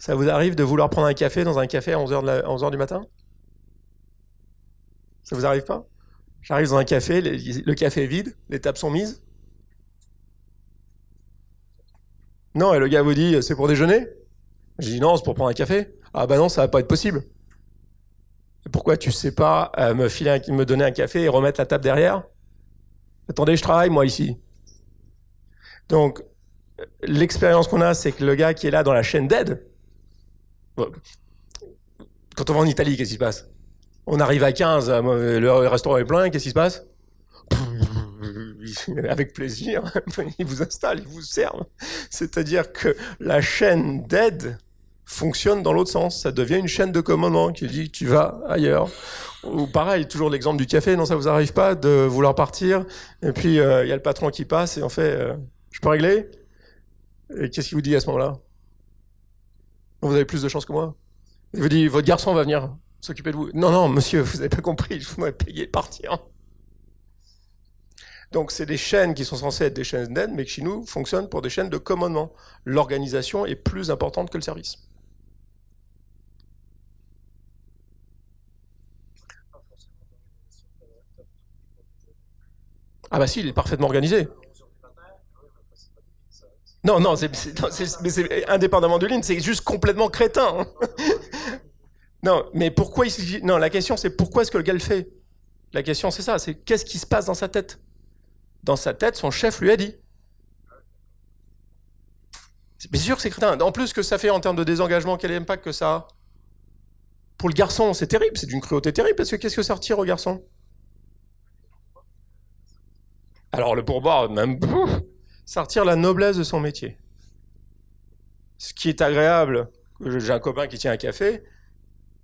Ça vous arrive de vouloir prendre un café dans un café à 11h du matin? Ça vous arrive pas? J'arrive dans un café, le café est vide, les tables sont mises. Non, et le gars vous dit, c'est pour déjeuner? Je dis non, c'est pour prendre un café. Ah bah non, ça va pas être possible. Et pourquoi tu sais pas me donner un café et remettre la table derrière? Attendez, je travaille moi ici. Donc, l'expérience qu'on a, c'est que le gars qui est là dans la chaîne d'aide, quand on va en Italie, qu'est-ce qui se passe? On arrive à 15, le restaurant est plein, qu'est-ce qui se passe? Avec plaisir, il vous installe, il vous serve. C'est-à-dire que la chaîne d'aide fonctionne dans l'autre sens. Ça devient une chaîne de commandement qui dit tu vas ailleurs. Ou pareil, toujours l'exemple du café, non, ça vous arrive pas de vouloir partir, et puis il y a le patron qui passe, et en fait, je peux régler? Et qu'est-ce qu'il vous dit à ce moment-là? Vous avez plus de chance que moi. Il vous dit, votre garçon va venir s'occuper de vous. Non, non, monsieur, vous n'avez pas compris, je vous payer de partir. Donc c'est des chaînes qui sont censées être des chaînes d'aide, mais qui chez nous fonctionnent pour des chaînes de commandement. L'organisation est plus importante que le service. Ah bah si, il est parfaitement organisé. Non, non, c'est indépendamment de l'IN, c'est juste complètement crétin. Non, mais pourquoi non, la question c'est pourquoi est-ce que le gars le fait? La question c'est ça, c'est qu'est-ce qui se passe dans sa tête? Dans sa tête, son chef lui a dit. C'est sûr que c'est crétin. En plus, que ça fait en termes de désengagement, quel impact que ça a? Pour le garçon, c'est terrible, c'est d'une cruauté terrible, parce que qu'est-ce que ça retire au garçon? Alors le pourboire, même, ça retire la noblesse de son métier. Ce qui est agréable, j'ai un copain qui tient un café,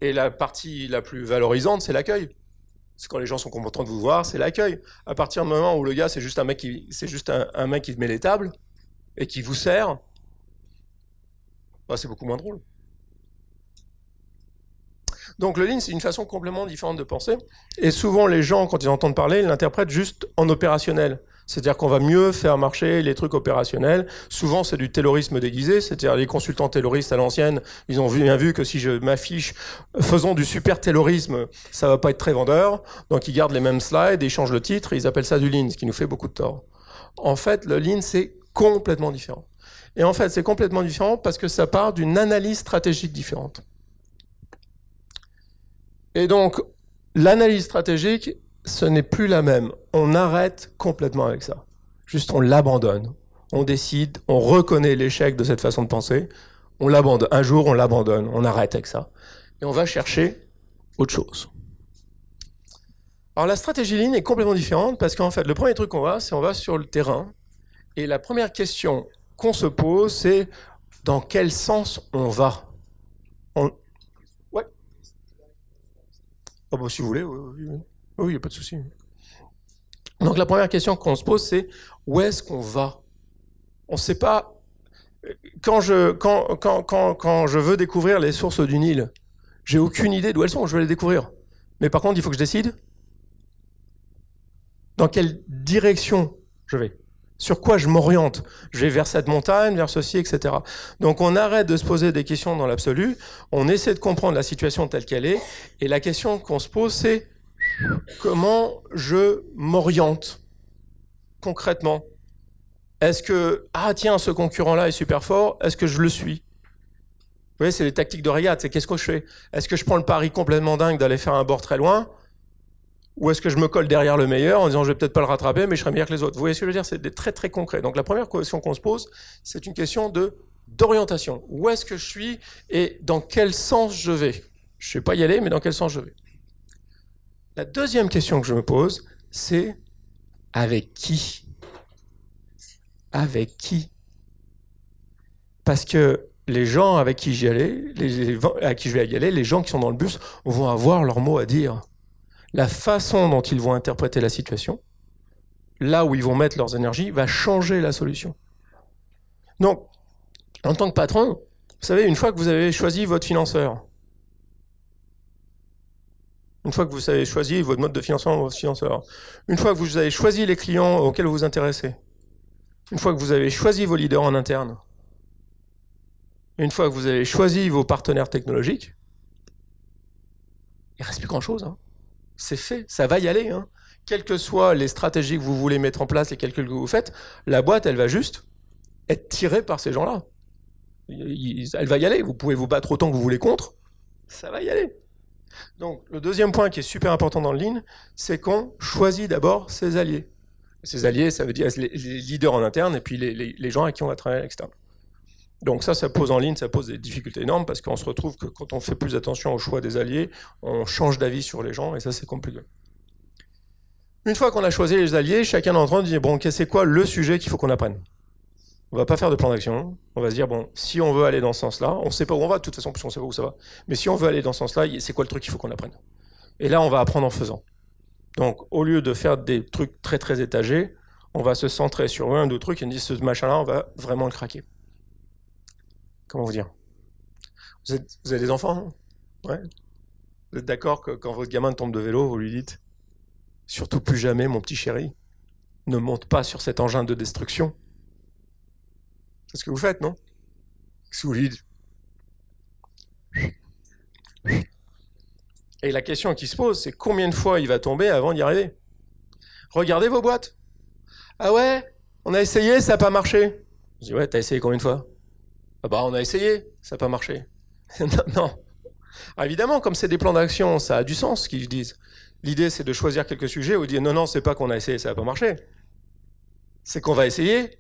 et la partie la plus valorisante, c'est l'accueil. C'est quand les gens sont contents de vous voir, c'est l'accueil. À partir du moment où le gars, c'est juste un mec qui met les tables et qui vous sert, bah, c'est beaucoup moins drôle. Donc le lean, c'est une façon complètement différente de penser. Et souvent, les gens, quand ils entendent parler, ils l'interprètent juste en opérationnel. C'est-à-dire qu'on va mieux faire marcher les trucs opérationnels. Souvent, c'est du taylorisme déguisé. C'est-à-dire les consultants tayloristes à l'ancienne, ils ont bien vu que si je m'affiche faisons du super taylorisme, ça va pas être très vendeur. Donc ils gardent les mêmes slides, et ils changent le titre, et ils appellent ça du lean, ce qui nous fait beaucoup de tort. En fait, le lean, c'est complètement différent. Et en fait, c'est complètement différent parce que ça part d'une analyse stratégique différente. Et donc, l'analyse stratégique, ce n'est plus la même. On arrête complètement avec ça. Juste, on l'abandonne. On décide, on reconnaît l'échec de cette façon de penser, on l'abandonne. Un jour, on l'abandonne, on arrête avec ça. Et on va chercher autre chose. Alors, la stratégie lean est complètement différente parce qu'en fait, le premier truc qu'on va, c'est on va sur le terrain. Et la première question qu'on se pose, c'est dans quel sens on va? Ouais. Oh bah, si vous voulez, oui, il n'y a pas de souci. Donc la première question qu'on se pose, c'est où est-ce qu'on va? On ne sait pas. Quand je veux découvrir les sources du Nil, j'ai aucune idée d'où elles sont, je veux les découvrir. Mais par contre, il faut que je décide dans quelle direction je vais. Sur quoi je m'oriente? Je vais vers cette montagne, vers ceci, etc. Donc on arrête de se poser des questions dans l'absolu, on essaie de comprendre la situation telle qu'elle est, et la question qu'on se pose, c'est comment je m'oriente concrètement? Est-ce que, ah tiens, ce concurrent-là est super fort, est-ce que je le suis? Vous voyez, c'est les tactiques de régate, c'est qu'est-ce que je fais? Est-ce que je prends le pari complètement dingue d'aller faire un bord très loin? Ou est-ce que je me colle derrière le meilleur en disant je vais peut-être pas le rattraper, mais je serai meilleur que les autres? Vous voyez ce que je veux dire? C'est très très concret. Donc la première question qu'on se pose, c'est une question d'orientation. Où est-ce que je suis et dans quel sens je vais? Je ne sais pas y aller, mais dans quel sens je vais? La deuxième question que je me pose, c'est avec qui? Avec qui? Parce que les gens avec qui j'y allais, à qui je vais y aller, les gens qui sont dans le bus vont avoir leur mot à dire. La façon dont ils vont interpréter la situation, là où ils vont mettre leurs énergies, va changer la solution. Donc, en tant que patron, vous savez, une fois que vous avez choisi votre financeur, une fois que vous avez choisi votre mode de financement, votre financeur, une fois que vous avez choisi les clients auxquels vous vous intéressez, une fois que vous avez choisi vos leaders en interne, Une fois que vous avez choisi vos partenaires technologiques, il ne reste plus grand-chose. Hein. C'est fait, ça va y aller. Hein. Quelles que soient les stratégies que vous voulez mettre en place, les calculs que vous faites, la boîte, elle va juste être tirée par ces gens-là. Elle va y aller. Vous pouvez vous battre autant que vous voulez contre, ça va y aller. Donc, le deuxième point qui est super important dans le Lean, c'est qu'on choisit d'abord ses alliés. Ces alliés, ça veut dire les leaders en interne et puis les gens avec qui on va travailler à l'externe. Donc ça pose en Lean, ça pose des difficultés énormes parce qu'on se retrouve que quand on fait plus attention au choix des alliés, on change d'avis sur les gens et ça c'est compliqué. Une fois qu'on a choisi les alliés, chacun d'entre eux dit bon, c'est quoi le sujet qu'il faut qu'on apprenne? On va pas faire de plan d'action, on va se dire bon, si on veut aller dans ce sens-là, on sait pas où on va de toute façon puisqu'on sait pas où ça va, mais si on veut aller dans ce sens-là, c'est quoi le truc qu'il faut qu'on apprenne? Et là on va apprendre en faisant. Donc au lieu de faire des trucs très très étagés, on va se centrer sur un ou deux trucs et on dit ce machin-là, on va vraiment le craquer. Comment vous dire? Vous avez des enfants, hein? Ouais. Vous êtes d'accord que quand votre gamin tombe de vélo, vous lui dites « Surtout plus jamais, mon petit chéri, ne monte pas sur cet engin de destruction. » C'est ce que vous faites, non? Qu'est-ce que vous lui dites? Et la question qui se pose, c'est combien de fois il va tomber avant d'y arriver? Regardez vos boîtes. Ah ouais, on a essayé, ça n'a pas marché. Je dis ouais, t'as essayé combien de fois? Ah bah on a essayé, ça n'a pas marché. Non, non. Alors évidemment, comme c'est des plans d'action, ça a du sens ce qu'ils disent. L'idée c'est de choisir quelques sujets où ils disent non, non, c'est pas qu'on a essayé, ça n'a pas marché. C'est qu'on va essayer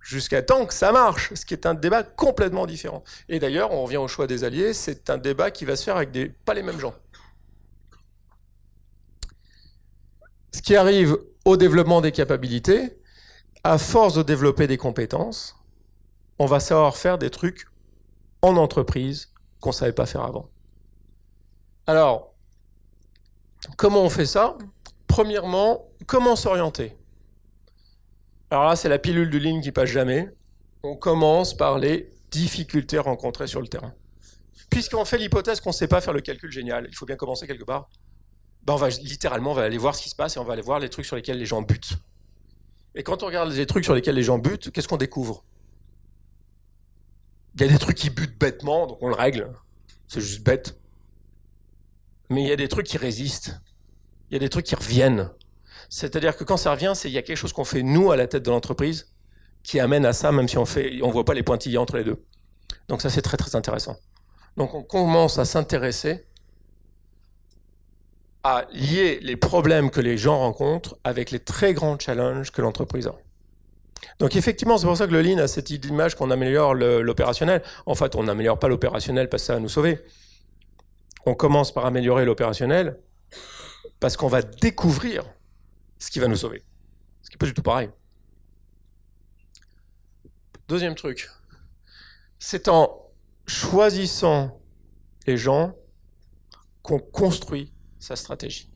jusqu'à temps que ça marche, ce qui est un débat complètement différent. Et d'ailleurs, on revient au choix des alliés, c'est un débat qui va se faire avec pas les mêmes gens. Ce qui arrive au développement des capacités, à force de développer des compétences, on va savoir faire des trucs en entreprise qu'on ne savait pas faire avant. Alors, comment on fait ça? Premièrement, comment s'orienter? Alors là, c'est la pilule du Lean qui passe jamais. On commence par les difficultés rencontrées sur le terrain. Puisqu'on fait l'hypothèse qu'on ne sait pas faire le calcul génial, il faut bien commencer quelque part, ben on va littéralement on va aller voir ce qui se passe et on va aller voir les trucs sur lesquels les gens butent. Et quand on regarde les trucs sur lesquels les gens butent, qu'est-ce qu'on découvre? Il y a des trucs qui butent bêtement, donc on le règle. C'est juste bête. Mais il y a des trucs qui résistent. Il y a des trucs qui reviennent. C'est-à-dire que quand ça revient, il y a quelque chose qu'on fait nous à la tête de l'entreprise qui amène à ça, même si on voit pas les pointillés entre les deux. Donc ça, c'est très très intéressant. Donc on commence à s'intéresser à lier les problèmes que les gens rencontrent avec les très grands challenges que l'entreprise a. Donc effectivement, c'est pour ça que le Lean a cette image qu'on améliore l'opérationnel. En fait, on n'améliore pas l'opérationnel parce que ça va nous sauver. On commence par améliorer l'opérationnel parce qu'on va découvrir ce qui va nous sauver. Ce qui n'est pas du tout pareil. Deuxième truc, c'est en choisissant les gens qu'on construit sa stratégie.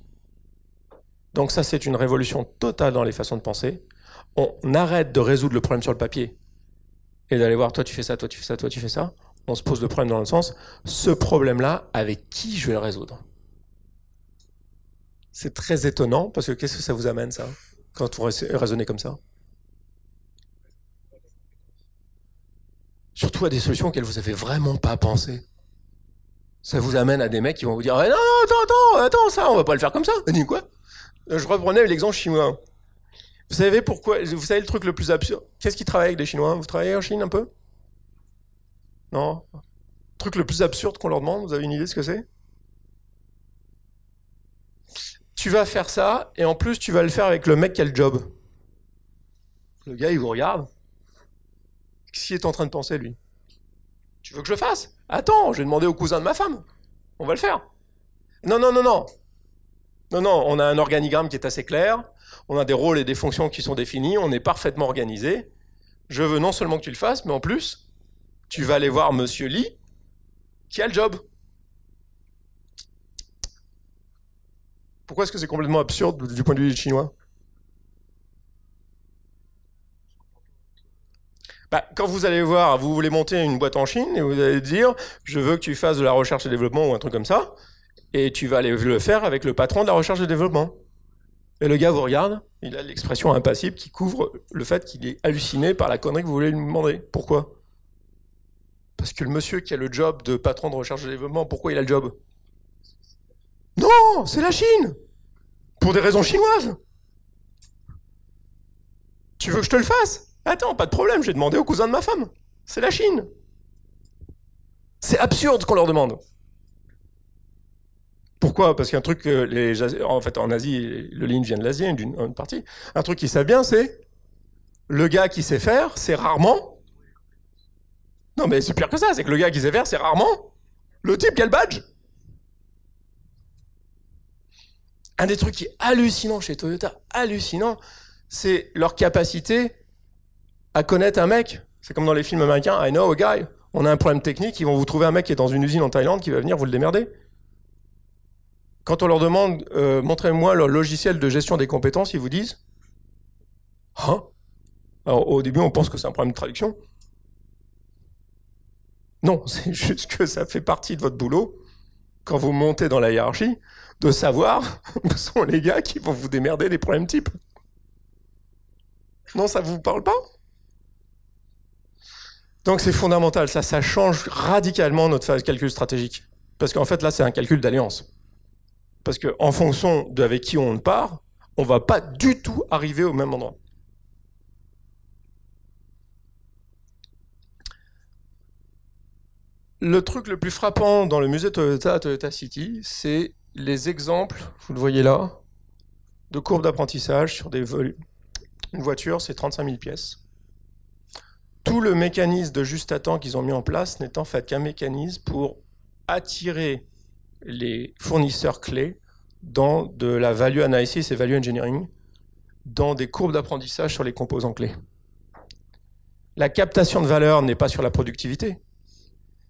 Donc ça, c'est une révolution totale dans les façons de penser. On arrête de résoudre le problème sur le papier et d'aller voir toi tu fais ça, toi tu fais ça, toi tu fais ça. On se pose le problème dans le sens, ce problème-là, avec qui je vais le résoudre? C'est très étonnant parce que qu'est-ce que ça vous amène ça quand vous raisonnez comme ça? Surtout à des solutions auxquelles vous n'avez vraiment pas pensé. Ça vous amène à des mecs qui vont vous dire non, attends, ça, on va pas le faire comme ça. Dis quoi? Je reprenais l'exemple chinois. Vous savez pourquoi? Vous savez le truc le plus absurde? Qu'est-ce qui travaille avec les Chinois? Vous travaillez en Chine un peu? Non? Le truc le plus absurde qu'on leur demande, vous avez une idée de ce que c'est? Tu vas faire ça, et en plus tu vas le faire avec le mec qui a le job. Le gars, il vous regarde. Qu'est-ce qu'il est en train de penser, lui? Tu veux que je le fasse? Attends, je vais demander au cousin de ma femme. On va le faire. Non, non, non, non. Non, non, on a un organigramme qui est assez clair, on a des rôles et des fonctions qui sont définis, on est parfaitement organisé. Je veux non seulement que tu le fasses, mais en plus, tu vas aller voir Monsieur Lee, qui a le job. Pourquoi est-ce que c'est complètement absurde du point de vue chinois? Bah, quand vous allez voir, vous voulez monter une boîte en Chine et vous allez dire je veux que tu fasses de la recherche et développement ou un truc comme ça, et tu vas aller le faire avec le patron de la recherche et développement. Et le gars vous regarde, il a l'expression impassible qui couvre le fait qu'il est halluciné par la connerie que vous voulez lui demander. Pourquoi? Parce que le monsieur qui a le job de patron de recherche et développement, pourquoi il a le job? Non, c'est la Chine. Pour des raisons chinoises. Tu veux que je te le fasse? Attends, pas de problème, j'ai demandé au cousin de ma femme. C'est la Chine. C'est absurde ce qu'on leur demande. Pourquoi? Parce qu'un truc que en fait, en Asie, le lean vient de l'Asie, d'une partie. Un truc qu'ils savent bien, c'est le gars qui sait faire, c'est rarement. Non, mais c'est pire que ça, c'est que le gars qui sait faire, c'est rarement le type qui a le badge. Un des trucs qui est hallucinant chez Toyota, hallucinant, c'est leur capacité à connaître un mec. C'est comme dans les films américains, I know a guy. On a un problème technique, ils vont vous trouver un mec qui est dans une usine en Thaïlande qui va venir vous le démerder. Quand on leur demande, montrez-moi leur logiciel de gestion des compétences, ils vous disent, hein? Alors au début, on pense que c'est un problème de traduction. Non, c'est juste que ça fait partie de votre boulot, quand vous montez dans la hiérarchie, de savoir où sont les gars qui vont vous démerder des problèmes types. Non, ça vous parle pas? Donc c'est fondamental, ça change radicalement notre phase de calcul stratégique. Parce qu'en fait, là, c'est un calcul d'alliance. Parce qu'en fonction d'avec qui on part, on ne va pas du tout arriver au même endroit. Le truc le plus frappant dans le musée Toyota à Toyota City, c'est les exemples, vous le voyez là, de courbes d'apprentissage sur des volumes. Une voiture, c'est 35 000 pièces. Tout le mécanisme de juste à temps qu'ils ont mis en place n'est en fait qu'un mécanisme pour attirer les fournisseurs clés dans de la value analysis et value engineering, dans des courbes d'apprentissage sur les composants clés. La captation de valeur n'est pas sur la productivité,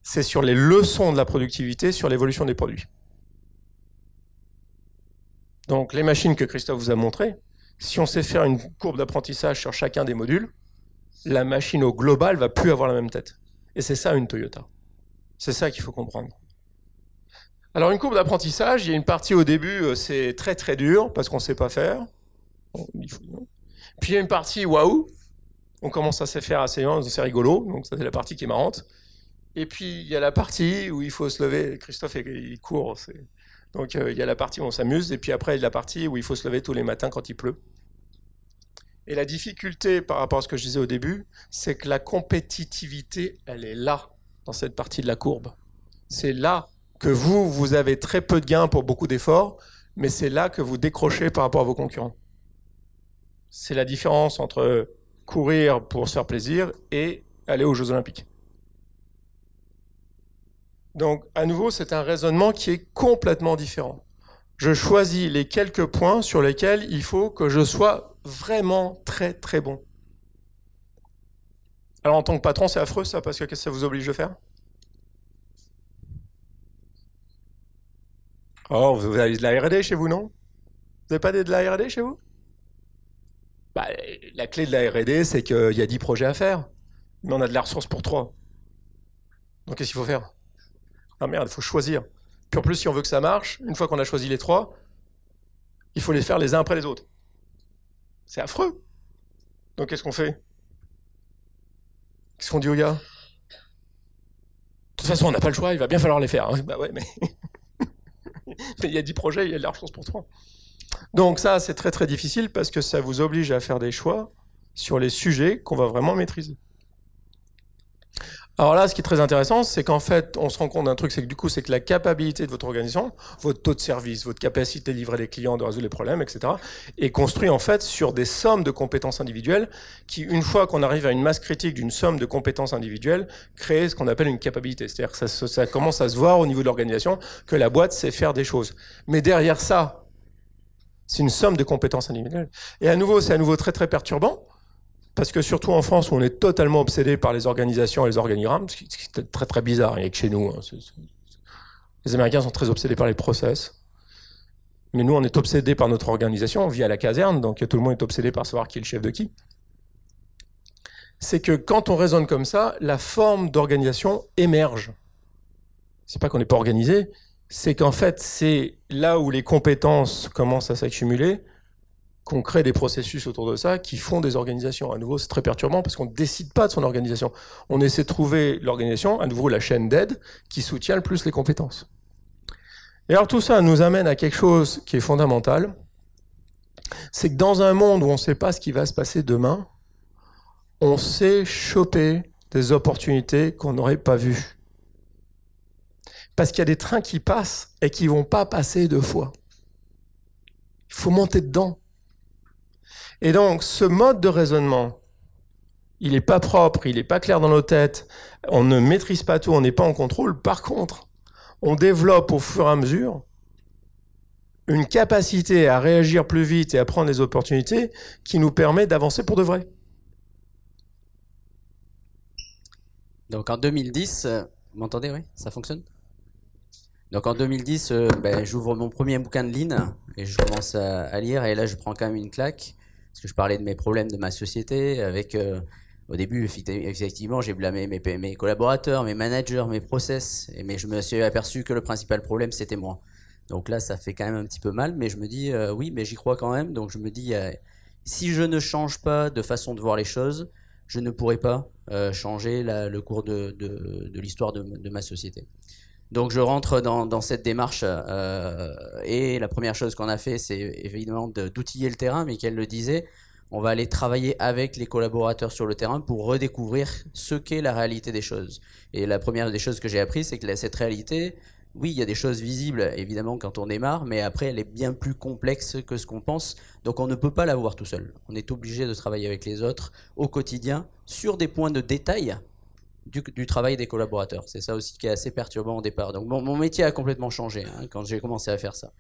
c'est sur les leçons de la productivité, sur l'évolution des produits. Donc les machines que Christophe vous a montrées, si on sait faire une courbe d'apprentissage sur chacun des modules, la machine au global va plus avoir la même tête. Et c'est ça une Toyota. C'est ça qu'il faut comprendre. Alors une courbe d'apprentissage, il y a une partie au début, c'est très très dur parce qu'on ne sait pas faire. Puis il y a une partie waouh, on commence à se faire assez bien, c'est rigolo, donc ça c'est la partie qui est marrante. Et puis il y a la partie où il faut se lever, Christophe il court, donc il y a la partie où on s'amuse, et puis après il y a la partie où il faut se lever tous les matins quand il pleut. Et la difficulté par rapport à ce que je disais au début, c'est que la compétitivité, elle est là, dans cette partie de la courbe. C'est là que vous avez très peu de gains pour beaucoup d'efforts, mais c'est là que vous décrochez par rapport à vos concurrents. C'est la différence entre courir pour se faire plaisir et aller aux Jeux Olympiques. Donc, à nouveau, c'est un raisonnement qui est complètement différent. Je choisis les quelques points sur lesquels il faut que je sois vraiment très très bon. Alors, en tant que patron, c'est affreux ça, parce que qu'est-ce que ça vous oblige de faire? Oh, vous avez de la R&D chez vous, non? Vous n'avez pas de la R&D chez vous? Bah, la clé de la R&D, c'est qu'il y a 10 projets à faire, mais on a de la ressource pour 3. Donc qu'est-ce qu'il faut faire? Ah merde, il faut choisir. Puis en plus, si on veut que ça marche, une fois qu'on a choisi les 3, il faut les faire les uns après les autres. C'est affreux. Donc qu'est-ce qu'on fait? Qu'est-ce qu'on dit aux gars? De toute façon, on n'a pas le choix, il va bien falloir les faire. Hein. Bah ouais, mais il y a 10 projets, il y a de la ressource pour 3. Donc ça, c'est très très difficile parce que ça vous oblige à faire des choix sur les sujets qu'on va vraiment maîtriser. Alors là, ce qui est très intéressant, c'est qu'en fait, on se rend compte d'un truc, c'est que du coup, c'est que la capacité de votre organisation, votre taux de service, votre capacité de livrer les clients, de résoudre les problèmes, etc., est construit en fait sur des sommes de compétences individuelles qui, une fois qu'on arrive à une masse critique d'une somme de compétences individuelles, crée ce qu'on appelle une capacité. C'est-à-dire que ça commence à se voir au niveau de l'organisation que la boîte sait faire des choses. Mais derrière ça, c'est une somme de compétences individuelles. Et à nouveau, c'est à nouveau très très perturbant. Parce que surtout en France, où on est totalement obsédé par les organisations et les organigrammes, ce qui est très très bizarre, il n'y a que chez nous. Hein, les Américains sont très obsédés par les process. Mais nous, on est obsédés par notre organisation, on vit à la caserne, donc tout le monde est obsédé par savoir qui est le chef de qui. C'est que quand on raisonne comme ça, la forme d'organisation émerge. C'est pas qu'on n'est pas organisé, c'est qu'en fait, c'est là où les compétences commencent à s'accumuler, qu'on crée des processus autour de ça qui font des organisations. À nouveau, c'est très perturbant parce qu'on ne décide pas de son organisation. On essaie de trouver l'organisation, à nouveau la chaîne d'aide, qui soutient le plus les compétences. Et alors tout ça nous amène à quelque chose qui est fondamental, c'est que dans un monde où on ne sait pas ce qui va se passer demain, on sait choper des opportunités qu'on n'aurait pas vues. Parce qu'il y a des trains qui passent et qui ne vont pas passer deux fois. Il faut monter dedans. Et donc, ce mode de raisonnement, il n'est pas propre, il n'est pas clair dans nos têtes, on ne maîtrise pas tout, on n'est pas en contrôle. Par contre, on développe au fur et à mesure une capacité à réagir plus vite et à prendre les opportunités qui nous permet d'avancer pour de vrai. Donc en 2010, vous m'entendez, oui? Ça fonctionne? Donc en 2010, j'ouvre mon premier bouquin de Lean et je commence à lire, et là je prends quand même une claque parce que je parlais de mes problèmes de ma société avec au début effectivement j'ai blâmé mes collaborateurs, mes managers, mes process, mais je me suis aperçu que le principal problème c'était moi. Donc là ça fait quand même un petit peu mal, mais je me dis oui, mais j'y crois quand même. Donc je me dis si je ne change pas de façon de voir les choses, je ne pourrai pas changer le cours de l'histoire de ma société. Donc je rentre dans cette démarche et la première chose qu'on a fait, c'est évidemment d'outiller le terrain. Michael le disait, on va aller travailler avec les collaborateurs sur le terrain pour redécouvrir ce qu'est la réalité des choses. Et la première des choses que j'ai appris, c'est que cette réalité, oui, il y a des choses visibles évidemment quand on démarre, mais après elle est bien plus complexe que ce qu'on pense. Donc on ne peut pas la voir tout seul. On est obligé de travailler avec les autres au quotidien sur des points de détail du travail des collaborateurs. C'est ça aussi qui est assez perturbant au départ. Donc mon métier a complètement changé quand j'ai commencé à faire ça.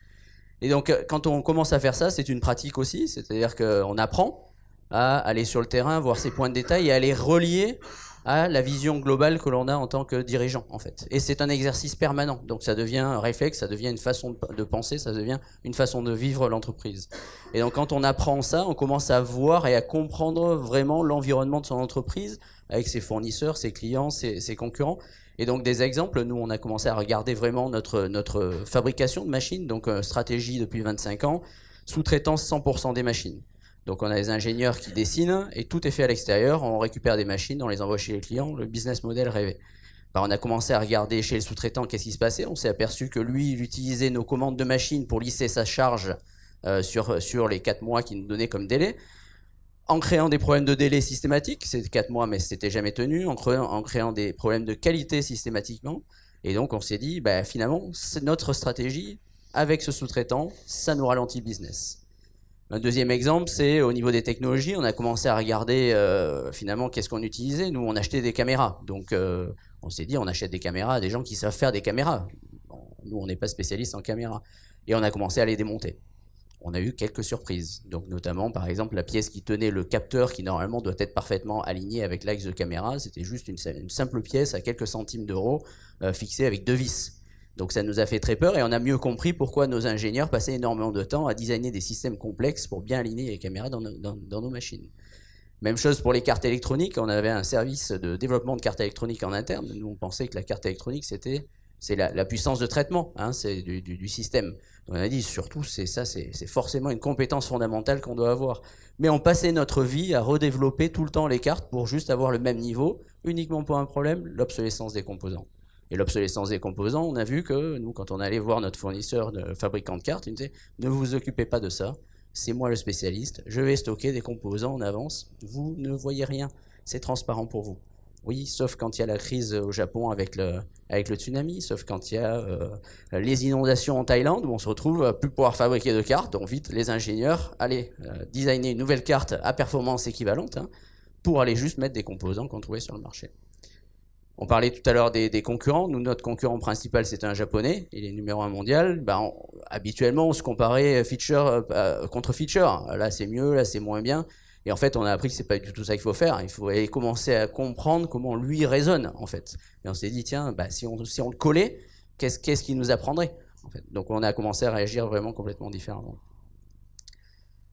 Et donc quand on commence à faire ça, c'est une pratique aussi, c'est-à-dire qu'on apprend à aller sur le terrain, voir ces points de détail et à les relier à la vision globale que l'on a en tant que dirigeant en fait. Et c'est un exercice permanent, donc ça devient un réflexe, ça devient une façon de penser, ça devient une façon de vivre l'entreprise. Et donc quand on apprend ça, on commence à voir et à comprendre vraiment l'environnement de son entreprise, avec ses fournisseurs, ses clients, ses concurrents. Et donc des exemples, nous on a commencé à regarder vraiment notre fabrication de machines, donc stratégie depuis 25 ans, sous-traitance 100% des machines. Donc on a des ingénieurs qui dessinent et tout est fait à l'extérieur, on récupère des machines, on les envoie chez les clients, le business model rêvé. Alors on a commencé à regarder chez le sous-traitant qu'est-ce qui se passait, on s'est aperçu que lui, il utilisait nos commandes de machines pour lisser sa charge sur les 4 mois qu'il nous donnait comme délai, en créant des problèmes de délai systématiques, c'est 4 mois mais c'était jamais tenu, en créant des problèmes de qualité systématiquement, et donc on s'est dit, finalement, c'est notre stratégie, avec ce sous-traitant, ça nous ralentit le business. Un deuxième exemple, c'est au niveau des technologies, on a commencé à regarder finalement qu'est-ce qu'on utilisait. Nous, on achetait des caméras, donc on s'est dit, on achète des caméras à des gens qui savent faire des caméras. Bon, nous, on n'est pas spécialistes en caméras. Et on a commencé à les démonter. On a eu quelques surprises, donc notamment par exemple la pièce qui tenait le capteur qui normalement doit être parfaitement aligné avec l'axe de caméra, c'était juste une simple pièce à quelques centimes d'euros fixée avec 2 vis. Donc ça nous a fait très peur et on a mieux compris pourquoi nos ingénieurs passaient énormément de temps à designer des systèmes complexes pour bien aligner les caméras dans nos machines. Même chose pour les cartes électroniques, on avait un service de développement de cartes électroniques en interne, nous on pensait que la carte électronique c'est la puissance de traitement, c'est du système. On a dit surtout c'est forcément une compétence fondamentale qu'on doit avoir. Mais on passait notre vie à redévelopper tout le temps les cartes pour juste avoir le même niveau, uniquement pour un problème, l'obsolescence des composants. Et l'obsolescence des composants, on a vu que nous, quand on allait voir notre fournisseur de fabricant de cartes, il nous disait ne vous occupez pas de ça, c'est moi le spécialiste, je vais stocker des composants en avance, vous ne voyez rien, c'est transparent pour vous. Oui, sauf quand il y a la crise au Japon avec le tsunami, sauf quand il y a les inondations en Thaïlande, où on se retrouve à plus pouvoir fabriquer de cartes, donc vite, les ingénieurs, allez, designer une nouvelle carte à performance équivalente, pour aller juste mettre des composants qu'on trouvait sur le marché. On parlait tout à l'heure des concurrents. Nous, notre concurrent principal, c'était un japonais. Il est numéro 1 mondial. Habituellement, on se comparait feature contre feature. Là, c'est mieux, là, c'est moins bien. Et en fait, on a appris que c'est pas du tout ça qu'il faut faire. Il faut aller commencer à comprendre comment lui raisonne, en fait. Et on s'est dit, tiens, si on le collait, qu'est-ce qu'il nous apprendrait, en fait. Donc, on a commencé à réagir vraiment complètement différemment.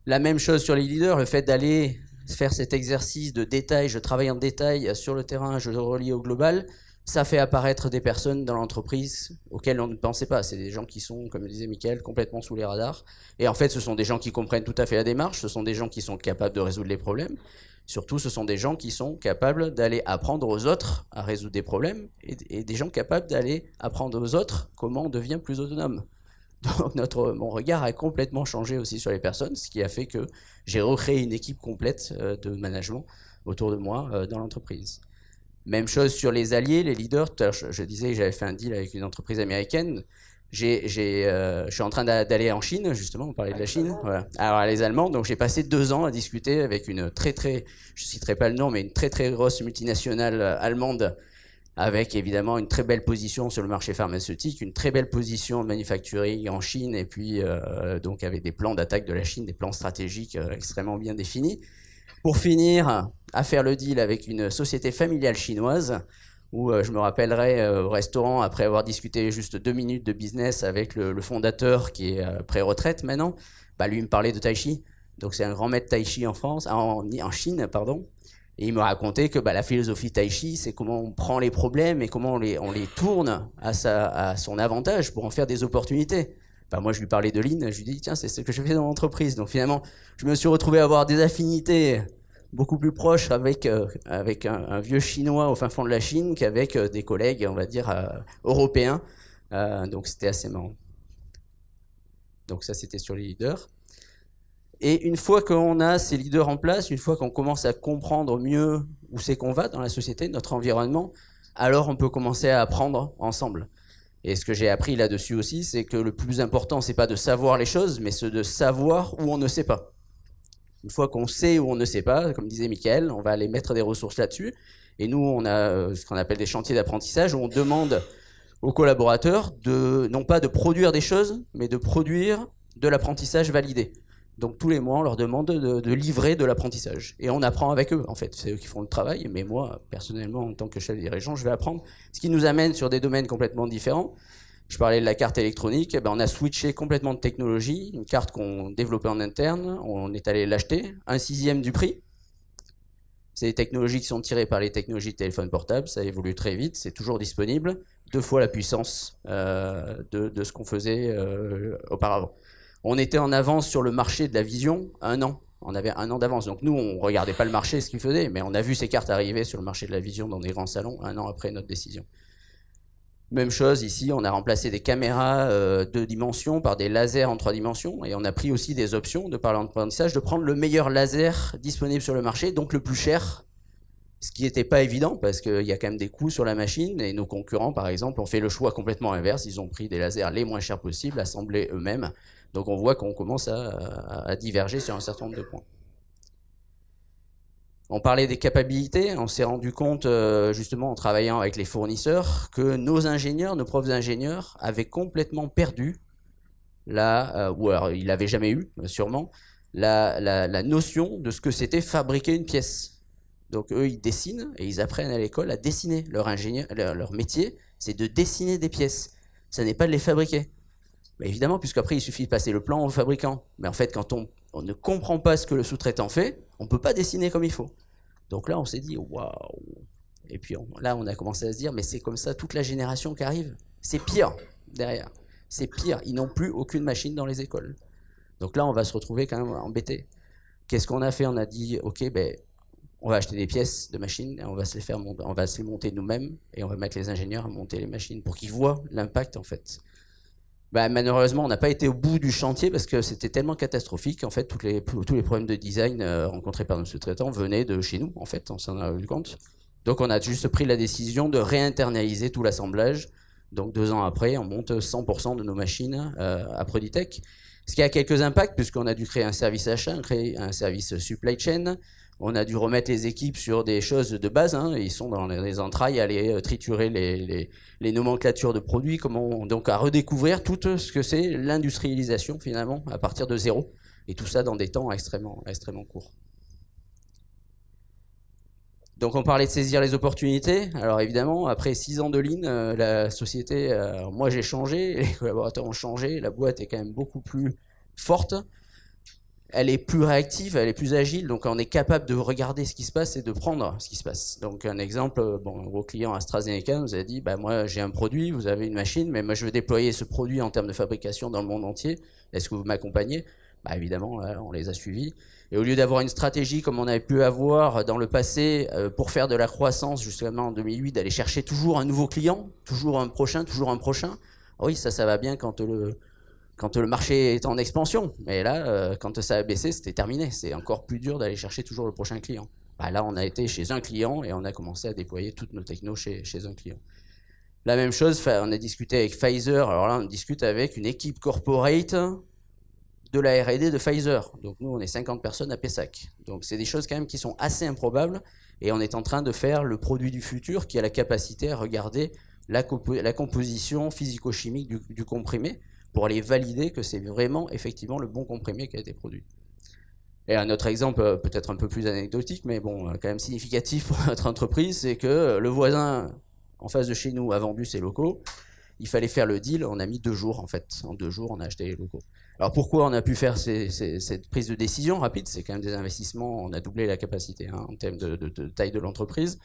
La même chose sur les leaders, le fait d'aller faire cet exercice de détail, je travaille en détail sur le terrain, je le relie au global, ça fait apparaître des personnes dans l'entreprise auxquelles on ne pensait pas. C'est des gens qui sont, comme le disait Mickaël, complètement sous les radars. Et en fait, ce sont des gens qui comprennent tout à fait la démarche, ce sont des gens qui sont capables de résoudre les problèmes. Surtout, ce sont des gens qui sont capables d'aller apprendre aux autres à résoudre des problèmes et des gens capables d'aller apprendre aux autres comment on devient plus autonome. Donc mon regard a complètement changé aussi sur les personnes, ce qui a fait que j'ai recréé une équipe complète de management autour de moi dans l'entreprise. Même chose sur les alliés, les leaders. Tout à l'heure, je disais que j'avais fait un deal avec une entreprise américaine. Je suis en train d'aller en Chine, justement, on parlait de la Chine. Voilà. Alors, les Allemands, donc j'ai passé 2 ans à discuter avec une je citerai pas le nom, mais une très grosse multinationale allemande, avec évidemment une très belle position sur le marché pharmaceutique, une très belle position de manufacturing en Chine, et puis donc avec des plans d'attaque de la Chine, des plans stratégiques extrêmement bien définis. Pour finir, à faire le deal avec une société familiale chinoise, où je me rappellerai au restaurant, après avoir discuté juste 2 minutes de business avec le fondateur qui est pré-retraite maintenant, bah lui me parlait de Tai Chi. Donc c'est un grand maître Tai Chi en Chine, pardon. Et il me racontait que la philosophie Tai Chi, c'est comment on prend les problèmes et comment on les tourne à son avantage pour en faire des opportunités. Enfin, moi, je lui parlais de Lean, je lui dis, tiens, c'est ce que je fais dans l'entreprise. Donc finalement, je me suis retrouvé à avoir des affinités beaucoup plus proches avec un vieux Chinois au fin fond de la Chine qu'avec des collègues, on va dire, européens. Donc c'était assez marrant. Donc ça, c'était sur les leaders. Et une fois qu'on a ces leaders en place, une fois qu'on commence à comprendre mieux où c'est qu'on va dans la société, notre environnement, alors on peut commencer à apprendre ensemble. Et ce que j'ai appris là-dessus aussi, c'est que le plus important, c'est pas de savoir les choses, mais c'est de savoir où on ne sait pas. Une fois qu'on sait où on ne sait pas, comme disait Mickaël, on va aller mettre des ressources là-dessus. Et nous, on a ce qu'on appelle des chantiers d'apprentissage, où on demande aux collaborateurs non pas de produire des choses, mais de produire de l'apprentissage validé. Donc tous les mois, on leur demande de livrer de l'apprentissage. Et on apprend avec eux, en fait. C'est eux qui font le travail, mais moi, personnellement, en tant que chef dirigeant, je vais apprendre. Ce qui nous amène sur des domaines complètement différents. Je parlais de la carte électronique, on a switché complètement de technologie, une carte qu'on développait en interne, on est allé l'acheter, 1/6 du prix. C'est des technologies qui sont tirées par les technologies de téléphone portable, ça évolue très vite, c'est toujours disponible, 2 fois la puissance de ce qu'on faisait auparavant. On était en avance sur le marché de la vision 1 an. On avait 1 an d'avance. Donc nous, on regardait pas le marché, ce qu'il faisait, mais on a vu ces cartes arriver sur le marché de la vision dans des grands salons 1 an après notre décision. Même chose ici, on a remplacé des caméras 2 dimensions par des lasers en 3 dimensions et on a pris aussi des options de par l'apprentissage de prendre le meilleur laser disponible sur le marché, donc le plus cher, ce qui n'était pas évident parce qu'il y a quand même des coûts sur la machine et nos concurrents par exemple ont fait le choix complètement inverse, ils ont pris des lasers les moins chers possibles, assemblés eux-mêmes, donc on voit qu'on commence à diverger sur un certain nombre de points. On parlait des capacités, on s'est rendu compte justement en travaillant avec les fournisseurs que nos ingénieurs, nos profs d'ingénieurs avaient complètement perdu, ou alors ils l'avaient jamais eu sûrement, la notion de ce que c'était fabriquer une pièce. Donc eux ils dessinent et ils apprennent à l'école à dessiner. Leur métier c'est de dessiner des pièces, ça n'est pas de les fabriquer. Mais évidemment, puisqu'après il suffit de passer le plan au fabricant. Mais en fait quand on ne comprend pas ce que le sous-traitant fait, on ne peut pas dessiner comme il faut. Donc là, on s'est dit, waouh. Et puis là, on a commencé à se dire, mais c'est comme ça toute la génération qui arrive. C'est pire derrière. C'est pire. Ils n'ont plus aucune machine dans les écoles. Donc là, on va se retrouver quand même embêté. Qu'est-ce qu'on a fait? On a dit, ok, on va acheter des pièces de machines, et on va se les monter nous-mêmes, et on va mettre les ingénieurs à monter les machines pour qu'ils voient l'impact en fait. Malheureusement, on n'a pas été au bout du chantier parce que c'était tellement catastrophique. En fait, tous les problèmes de design rencontrés par nos sous-traitants venaient de chez nous. En fait, on s'en a rendu compte. Donc, on a juste pris la décision de réinternaliser tout l'assemblage. Donc, 2 ans après, on monte 100% de nos machines à Proditech. Ce qui a quelques impacts puisqu'on a dû créer un service achat, créer un service supply chain. On a dû remettre les équipes sur des choses de base. Ils sont dans les entrailles à aller triturer les nomenclatures de produits, donc à redécouvrir tout ce que c'est l'industrialisation finalement à partir de zéro. Et tout ça dans des temps extrêmement courts. Donc on parlait de saisir les opportunités. Alors évidemment, après 6 ans de Lean, la société, moi j'ai changé, les collaborateurs ont changé, la boîte est quand même beaucoup plus forte. elle est plus réactive, elle est plus agile, donc on est capable de regarder ce qui se passe et de prendre ce qui se passe. Donc un exemple, bon, vos clients AstraZeneca nous a dit, bah, moi j'ai un produit, vous avez une machine, mais moi je veux déployer ce produit en termes de fabrication dans le monde entier, est-ce que vous m'accompagnez? Bah, évidemment, là, on les a suivis. Et au lieu d'avoir une stratégie comme on avait pu avoir dans le passé pour faire de la croissance justement en 2008, d'aller chercher toujours un nouveau client, toujours un prochain, oui, ça va bien quand le marché est en expansion. Mais là, quand ça a baissé, c'était terminé. C'est encore plus dur d'aller chercher toujours le prochain client. Bah, là, on a été chez un client et on a commencé à déployer toutes nos technos chez un client. La même chose, on a discuté avec Pfizer. Alors là, on discute avec une équipe corporate de la R&D de Pfizer. Donc nous, on est 50 personnes à Pessac. Donc c'est des choses quand même qui sont assez improbables. Et on est en train de faire le produit du futur qui a la capacité à regarder la composition physico-chimique du comprimé pour aller valider que c'est vraiment effectivement le bon comprimé qui a été produit. Et un autre exemple, peut-être un peu plus anecdotique, mais bon, quand même significatif pour notre entreprise, c'est que le voisin en face de chez nous a vendu ses locaux. Il fallait faire le deal, on a mis 2 jours en fait. En 2 jours, on a acheté les locaux. Alors pourquoi on a pu faire cette prise de décision rapide? C'est quand même des investissements, on a doublé la capacité en termes de taille de l'entreprise.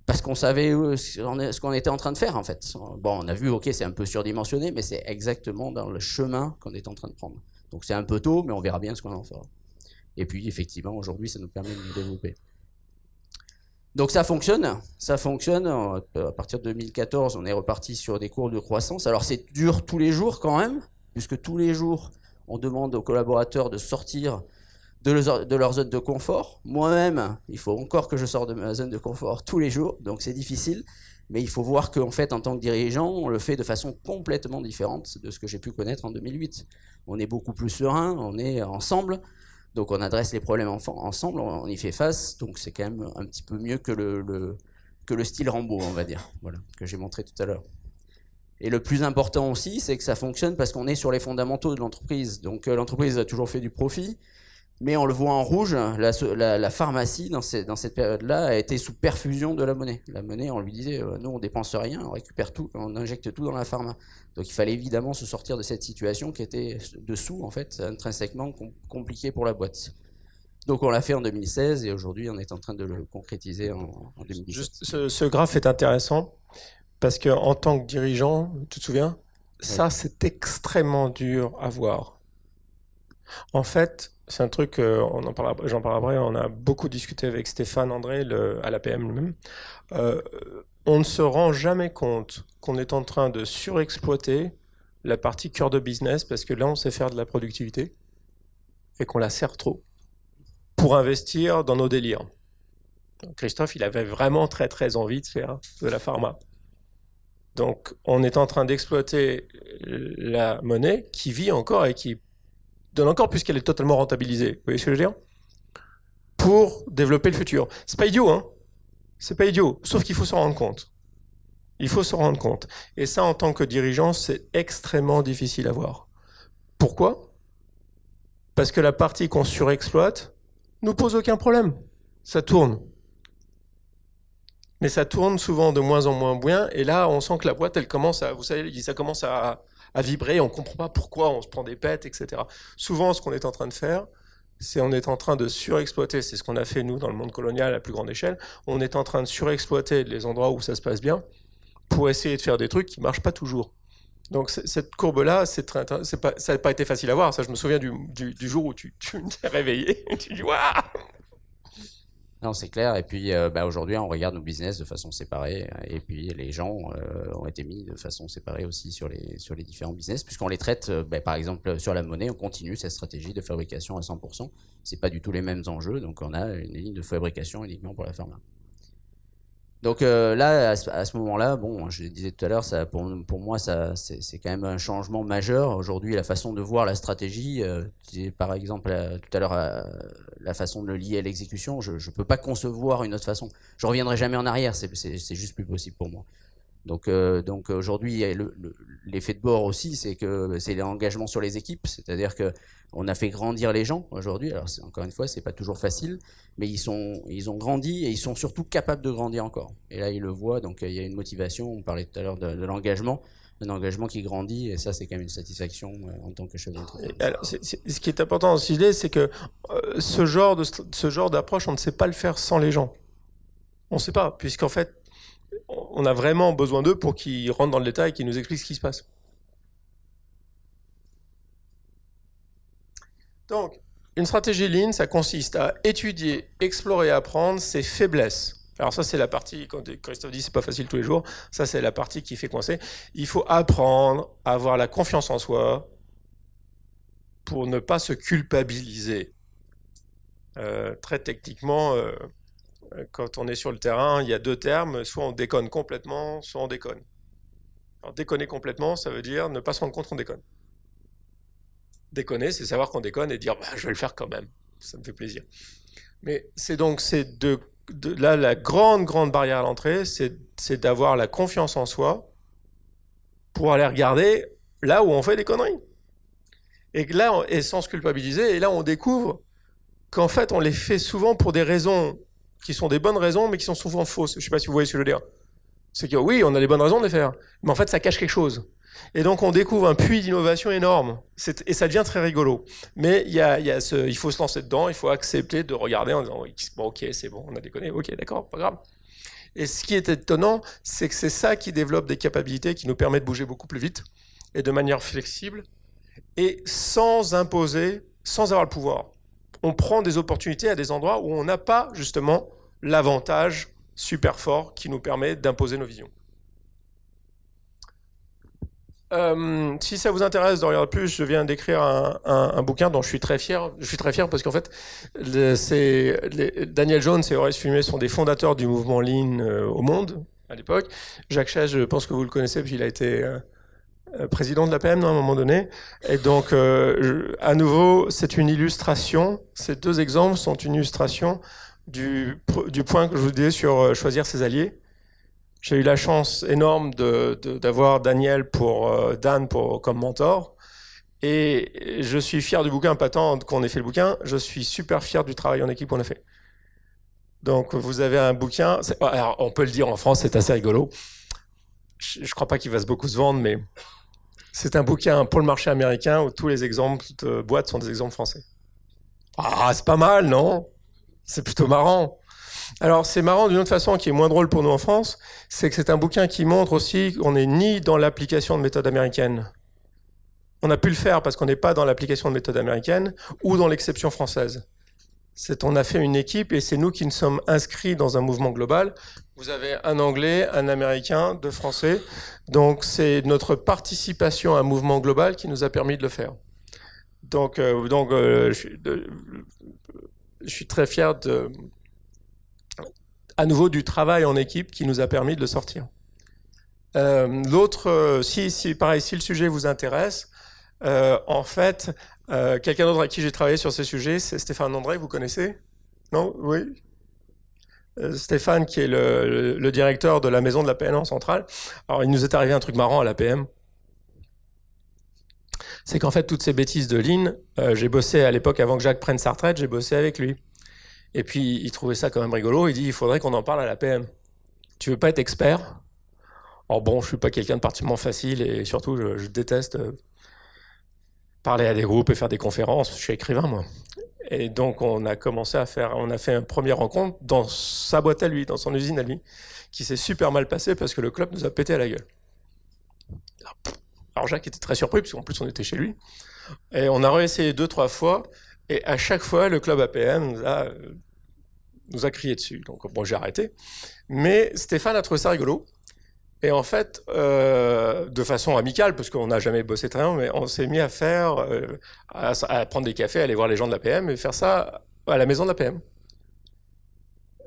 Parce qu'on savait ce qu'on était en train de faire, en fait. Bon, on a vu, ok, c'est un peu surdimensionné, mais c'est exactement dans le chemin qu'on est en train de prendre. Donc c'est un peu tôt, mais on verra bien ce qu'on en fera. Et puis, effectivement, aujourd'hui, ça nous permet de nous développer. Donc ça fonctionne. À partir de 2014, on est reparti sur des courbes de croissance. Alors c'est dur tous les jours quand même, puisque tous les jours, on demande aux collaborateurs de sortir de leur zone de confort. Moi-même, il faut encore que je sorte de ma zone de confort tous les jours, donc c'est difficile. Mais il faut voir qu'en fait, en tant que dirigeant, on le fait de façon complètement différente de ce que j'ai pu connaître en 2008. On est beaucoup plus serein, on est ensemble, donc on adresse les problèmes ensemble, on y fait face, donc c'est quand même un petit peu mieux que le style Rambo, on va dire, voilà, que j'ai montré tout à l'heure. Et le plus important aussi, c'est que ça fonctionne parce qu'on est sur les fondamentaux de l'entreprise. Donc l'entreprise a toujours fait du profit, mais on le voit en rouge, la pharmacie, dans cette période-là, a été sous perfusion de la monnaie. La monnaie, on lui disait, nous, on dépense rien, on récupère tout, on injecte tout dans la pharma. Donc il fallait évidemment se sortir de cette situation qui était dessous, en fait, intrinsèquement compliquée pour la boîte. Donc on l'a fait en 2016 et aujourd'hui, on est en train de le concrétiser en 2017. Juste, ce graphe est intéressant parce qu'en tant que dirigeant, tu te souviens, ça, c'est extrêmement dur à voir. En fait, c'est un truc, j'en parlerai après, on a beaucoup discuté avec Stéphane André à l'APM lui-même. On ne se rend jamais compte qu'on est en train de surexploiter la partie cœur de business parce que là, on sait faire de la productivité et qu'on la sert trop pour investir dans nos délires. Donc, Christophe, il avait vraiment très très envie de faire de la pharma. Donc, on est en train d'exploiter la monnaie qui vit encore et qui donne encore puisqu'elle est totalement rentabilisée. Vous voyez ce que je veux dire? Pour développer le futur. C'est pas idiot, hein? C'est pas idiot. Sauf qu'il faut s'en rendre compte. Il faut se rendre compte. Et ça, en tant que dirigeant, c'est extrêmement difficile à voir. Pourquoi? Parce que la partie qu'on surexploite nous pose aucun problème. Ça tourne. Mais ça tourne souvent de moins en moins bien. Et là, on sent que la boîte, elle commence à, vous savez, ça commence à vibrer, on ne comprend pas pourquoi, on se prend des pètes, etc. Souvent, ce qu'on est en train de faire, c'est on est en train de surexploiter, c'est ce qu'on a fait nous dans le monde colonial à plus grande échelle, on est en train de surexploiter les endroits où ça se passe bien pour essayer de faire des trucs qui ne marchent pas toujours. Donc cette courbe-là, ça n'a pas été facile à voir, ça je me souviens du jour où tu t'es réveillé, et tu dis « Waouh !» Non, c'est clair. Et puis aujourd'hui, on regarde nos business de façon séparée. Et puis les gens ont été mis de façon séparée aussi sur les différents business, puisqu'on les traite, par exemple, sur la monnaie, on continue cette stratégie de fabrication à 100%. C'est pas du tout les mêmes enjeux. Donc on a une ligne de fabrication uniquement pour la pharma. Donc là, à ce moment-là, bon, je le disais tout à l'heure, pour moi, c'est quand même un changement majeur. Aujourd'hui, la façon de voir la stratégie, par exemple, tout à l'heure, la façon de le lier à l'exécution, je ne peux pas concevoir une autre façon. Je ne reviendrai jamais en arrière, c'est juste plus possible pour moi. Donc aujourd'hui, l'effet de bord aussi, c'est que c'est l'engagement sur les équipes, c'est-à-dire que on a fait grandir les gens aujourd'hui. Alors encore une fois, c'est pas toujours facile, mais ils ont grandi et ils sont surtout capables de grandir encore. Et là, ils le voient, donc il y a une motivation. On parlait tout à l'heure de l'engagement. un engagement qui grandit, et ça, c'est quand même une satisfaction en tant que chef d'entreprise. Alors, ce qui est important aussi, c'est que ce genre d'approche, on ne sait pas le faire sans les gens. On ne sait pas, puisqu'en fait, on a vraiment besoin d'eux pour qu'ils rentrent dans le détail et qu'ils nous expliquent ce qui se passe. Donc, une stratégie Lean, ça consiste à étudier, explorer, apprendre ses faiblesses. Alors ça, c'est la partie, quand Christophe dit c'est pas facile tous les jours, ça c'est la partie qui fait coincer. Il faut apprendre à avoir la confiance en soi pour ne pas se culpabiliser. Très techniquement, quand on est sur le terrain, il y a deux termes, soit on déconne complètement, soit on déconne. Alors déconner complètement, ça veut dire ne pas se rendre compte qu'on déconne. Déconner, c'est savoir qu'on déconne et dire bah, je vais le faire quand même, ça me fait plaisir. Mais c'est là la grande barrière à l'entrée, c'est d'avoir la confiance en soi pour aller regarder là où on fait des conneries. Et là, et sans se culpabiliser, et là on découvre qu'en fait on les fait souvent pour des raisons qui sont des bonnes raisons, mais qui sont souvent fausses. Je ne sais pas si vous voyez ce que je veux dire. C'est que oui, on a des bonnes raisons de les faire, mais en fait ça cache quelque chose. Et donc on découvre un puits d'innovation énorme, et ça devient très rigolo. Mais il faut se lancer dedans, il faut accepter de regarder en disant bon, ok, c'est bon, on a déconné, ok, d'accord, pas grave. Et ce qui est étonnant, c'est que c'est ça qui développe des capacités qui nous permettent de bouger beaucoup plus vite et de manière flexible et sans imposer, sans avoir le pouvoir. On prend des opportunités à des endroits où on n'a pas justement l'avantage super fort qui nous permet d'imposer nos visions. Si ça vous intéresse de regarder plus, je viens d'écrire un bouquin dont je suis très fier. Je suis très fier parce qu'en fait, Daniel Jones et Horace Fumet sont des fondateurs du mouvement Lean au monde à l'époque. Jacques Chaz, je pense que vous le connaissez parce qu'il a été président de l'APM à un moment donné. Et donc, à nouveau, c'est une illustration. Ces deux exemples sont une illustration du point que je vous disais sur choisir ses alliés. J'ai eu la chance énorme d'avoir Dan comme mentor. Et je suis fier du bouquin, pas tant qu'on ait fait le bouquin, je suis super fier du travail en équipe qu'on a fait. Donc vous avez un bouquin, alors on peut le dire en France, c'est assez rigolo. Je ne crois pas qu'il va beaucoup se vendre, mais c'est un bouquin pour le marché américain où tous les exemples de boîtes sont des exemples français. Ah, c'est pas mal, non? C'est plutôt marrant. Alors c'est marrant d'une autre façon qui est moins drôle pour nous en France, c'est que c'est un bouquin qui montre aussi qu'on n'est ni dans l'application de méthode américaine. On a pu le faire parce qu'on n'est pas dans l'application de méthode américaine ou dans l'exception française. On a fait une équipe et c'est nous qui nous sommes inscrits dans un mouvement global. Vous avez un Anglais, un Américain, deux Français. Donc c'est notre participation à un mouvement global qui nous a permis de le faire. Donc je suis très fier à nouveau du travail en équipe qui nous a permis de le sortir. Pareil, si le sujet vous intéresse, en fait, quelqu'un d'autre avec qui j'ai travaillé sur ces sujets, c'est Stéphane André, vous connaissez? Non? Oui? Stéphane, qui est le directeur de la maison de l'APM en centrale. Alors, il nous est arrivé un truc marrant à l'APM. C'est qu'en fait, toutes ces bêtises de Lean, j'ai bossé à l'époque, avant que Jacques prenne sa retraite, j'ai bossé avec lui. Et puis, il trouvait ça quand même rigolo. Il dit, il faudrait qu'on en parle à l'APM. Tu veux pas être expert? Alors bon, je suis pas quelqu'un de particulièrement facile et surtout, je déteste parler à des groupes et faire des conférences. Je suis écrivain, moi. Et donc, on a fait une première rencontre dans sa boîte à lui, dans son usine à lui, qui s'est super mal passé parce que le club nous a pété à la gueule. Alors Jacques était très surpris, parce qu'en plus, on était chez lui. Et on a réessayé 2-3 fois. Et à chaque fois, le club APM nous a crié dessus. Donc bon, j'ai arrêté. Mais Stéphane a trouvé ça rigolo. Et en fait, de façon amicale, parce qu'on n'a jamais bossé très bien, mais on s'est mis à à prendre des cafés, aller voir les gens de l'APM et faire ça à la maison de l'APM.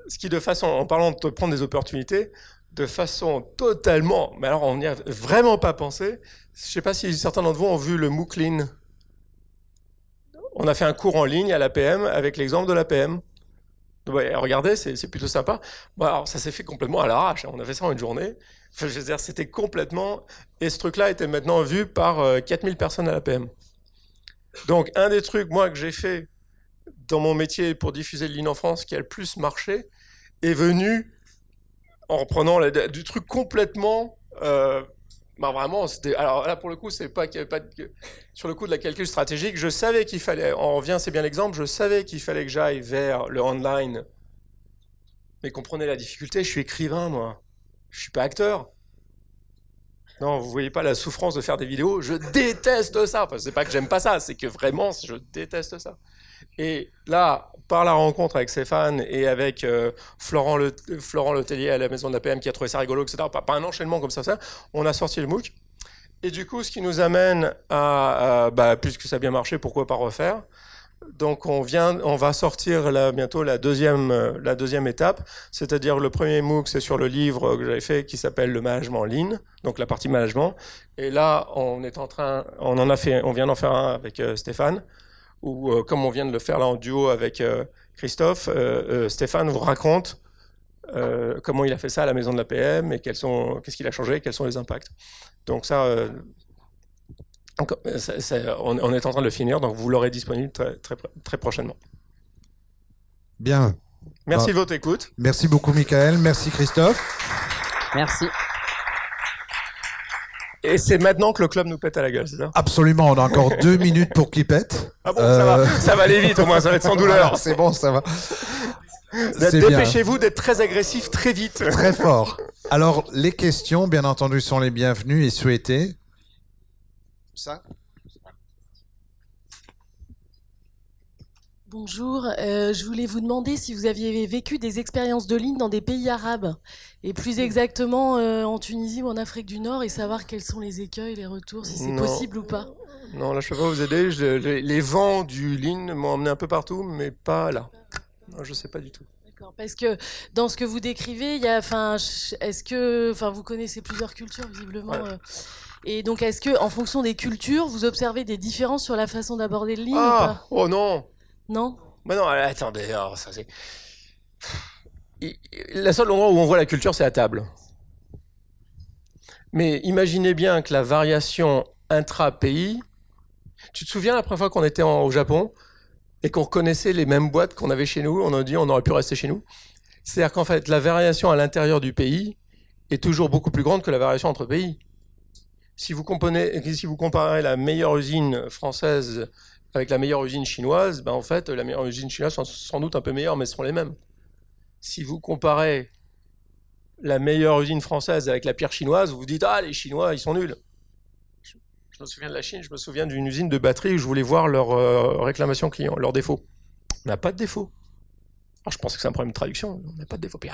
Ce qui, en parlant de prendre des opportunités, de façon totalement, mais alors on n'y a vraiment pas pensé. Je ne sais pas si certains d'entre vous ont vu le MOOC Lean. On a fait un cours en ligne à l'APM avec l'exemple de l'APM. Ouais, regardez, c'est plutôt sympa. Bon, alors ça s'est fait complètement à l'arrache. On a fait ça en une journée. Enfin, je veux dire, c'était complètement... Et ce truc-là était maintenant vu par 4000 personnes à l'APM. Donc, un des trucs, moi, que j'ai fait dans mon métier pour diffuser le Lean en France, qui a le plus marché, est venu en reprenant du truc complètement Bah vraiment, alors là pour le coup, c'est pas qu'il y avait pas sur le coup de la calcul stratégique, je savais qu'il fallait, on revient, c'est bien l'exemple, je savais qu'il fallait que j'aille vers le online. Mais comprenez la difficulté, je suis écrivain moi, je suis pas acteur. Non, vous voyez pas la souffrance de faire des vidéos, je déteste ça. Enfin, c'est pas que j'aime pas ça, c'est que vraiment, je déteste ça. Et là, par la rencontre avec Stéphane et avec Florent Letellier à la Maison de la PM qui a trouvé ça rigolo, etc., pas un enchaînement comme ça, on a sorti le MOOC. Et du coup, ce qui nous amène puisque ça a bien marché, pourquoi pas refaire? Donc on va sortir là, bientôt la deuxième étape, c'est-à-dire le premier MOOC, c'est sur le livre que j'avais fait qui s'appelle le management en ligne, donc la partie management. Et là, on vient d'en faire un avec Stéphane, où comme on vient de le faire là en duo avec Christophe, Stéphane vous raconte comment il a fait ça à la maison de la PM et qu'est-ce qu'il a changé, quels sont les impacts. Donc ça. On est en train de le finir, donc vous l'aurez disponible très prochainement. Bien. Merci de votre écoute. Merci beaucoup, Michael. Merci, Christophe. Merci. Et c'est maintenant que le club nous pète à la gueule, c'est ça? Absolument, on a encore 2 minutes pour qu'il pète. Ah bon, ça va aller vite au moins, ça va être sans douleur. C'est bon, ça va. Dépêchez-vous d'être très agressif très vite. Très fort. Alors, les questions, bien entendu, sont les bienvenues et souhaitées. Ça. Bonjour, je voulais vous demander si vous aviez vécu des expériences de ligne dans des pays arabes, et plus exactement en Tunisie ou en Afrique du Nord, et savoir quels sont les écueils, les retours, si c'est possible ou pas. Non, là je peux pas vous aider. Les vents du Lean m'ont emmené un peu partout, mais pas là. Non, je sais pas du tout. D'accord, parce que dans ce que vous décrivez, il y a, vous connaissez plusieurs cultures visiblement. Ouais. Et donc, est-ce que, en fonction des cultures, vous observez des différences sur la façon d'aborder le Lean ou pas? Oh non. Non. Mais non, attendez, ça c'est. Le seul endroit où on voit la culture, c'est à table. Mais imaginez bien que la variation intra-pays. Tu te souviens la première fois qu'on était au Japon et qu'on reconnaissait les mêmes boîtes qu'on avait chez nous, on a dit on aurait pu rester chez nous. C'est-à-dire qu'en fait, la variation à l'intérieur du pays est toujours beaucoup plus grande que la variation entre pays. Si vous comparez la meilleure usine française avec la meilleure usine chinoise, en fait, la meilleure usine chinoise sont sans doute un peu meilleure, mais ce sont les mêmes. Si vous comparez la meilleure usine française avec la pire chinoise, vous vous dites « Ah, les Chinois, ils sont nuls ». Je me souviens de la Chine, je me souviens d'une usine de batterie où je voulais voir leurs réclamations clients, leurs défauts. On n'a pas de défauts. Alors, je pensais que c'est un problème de traduction, on n'a pas de défaut. Puis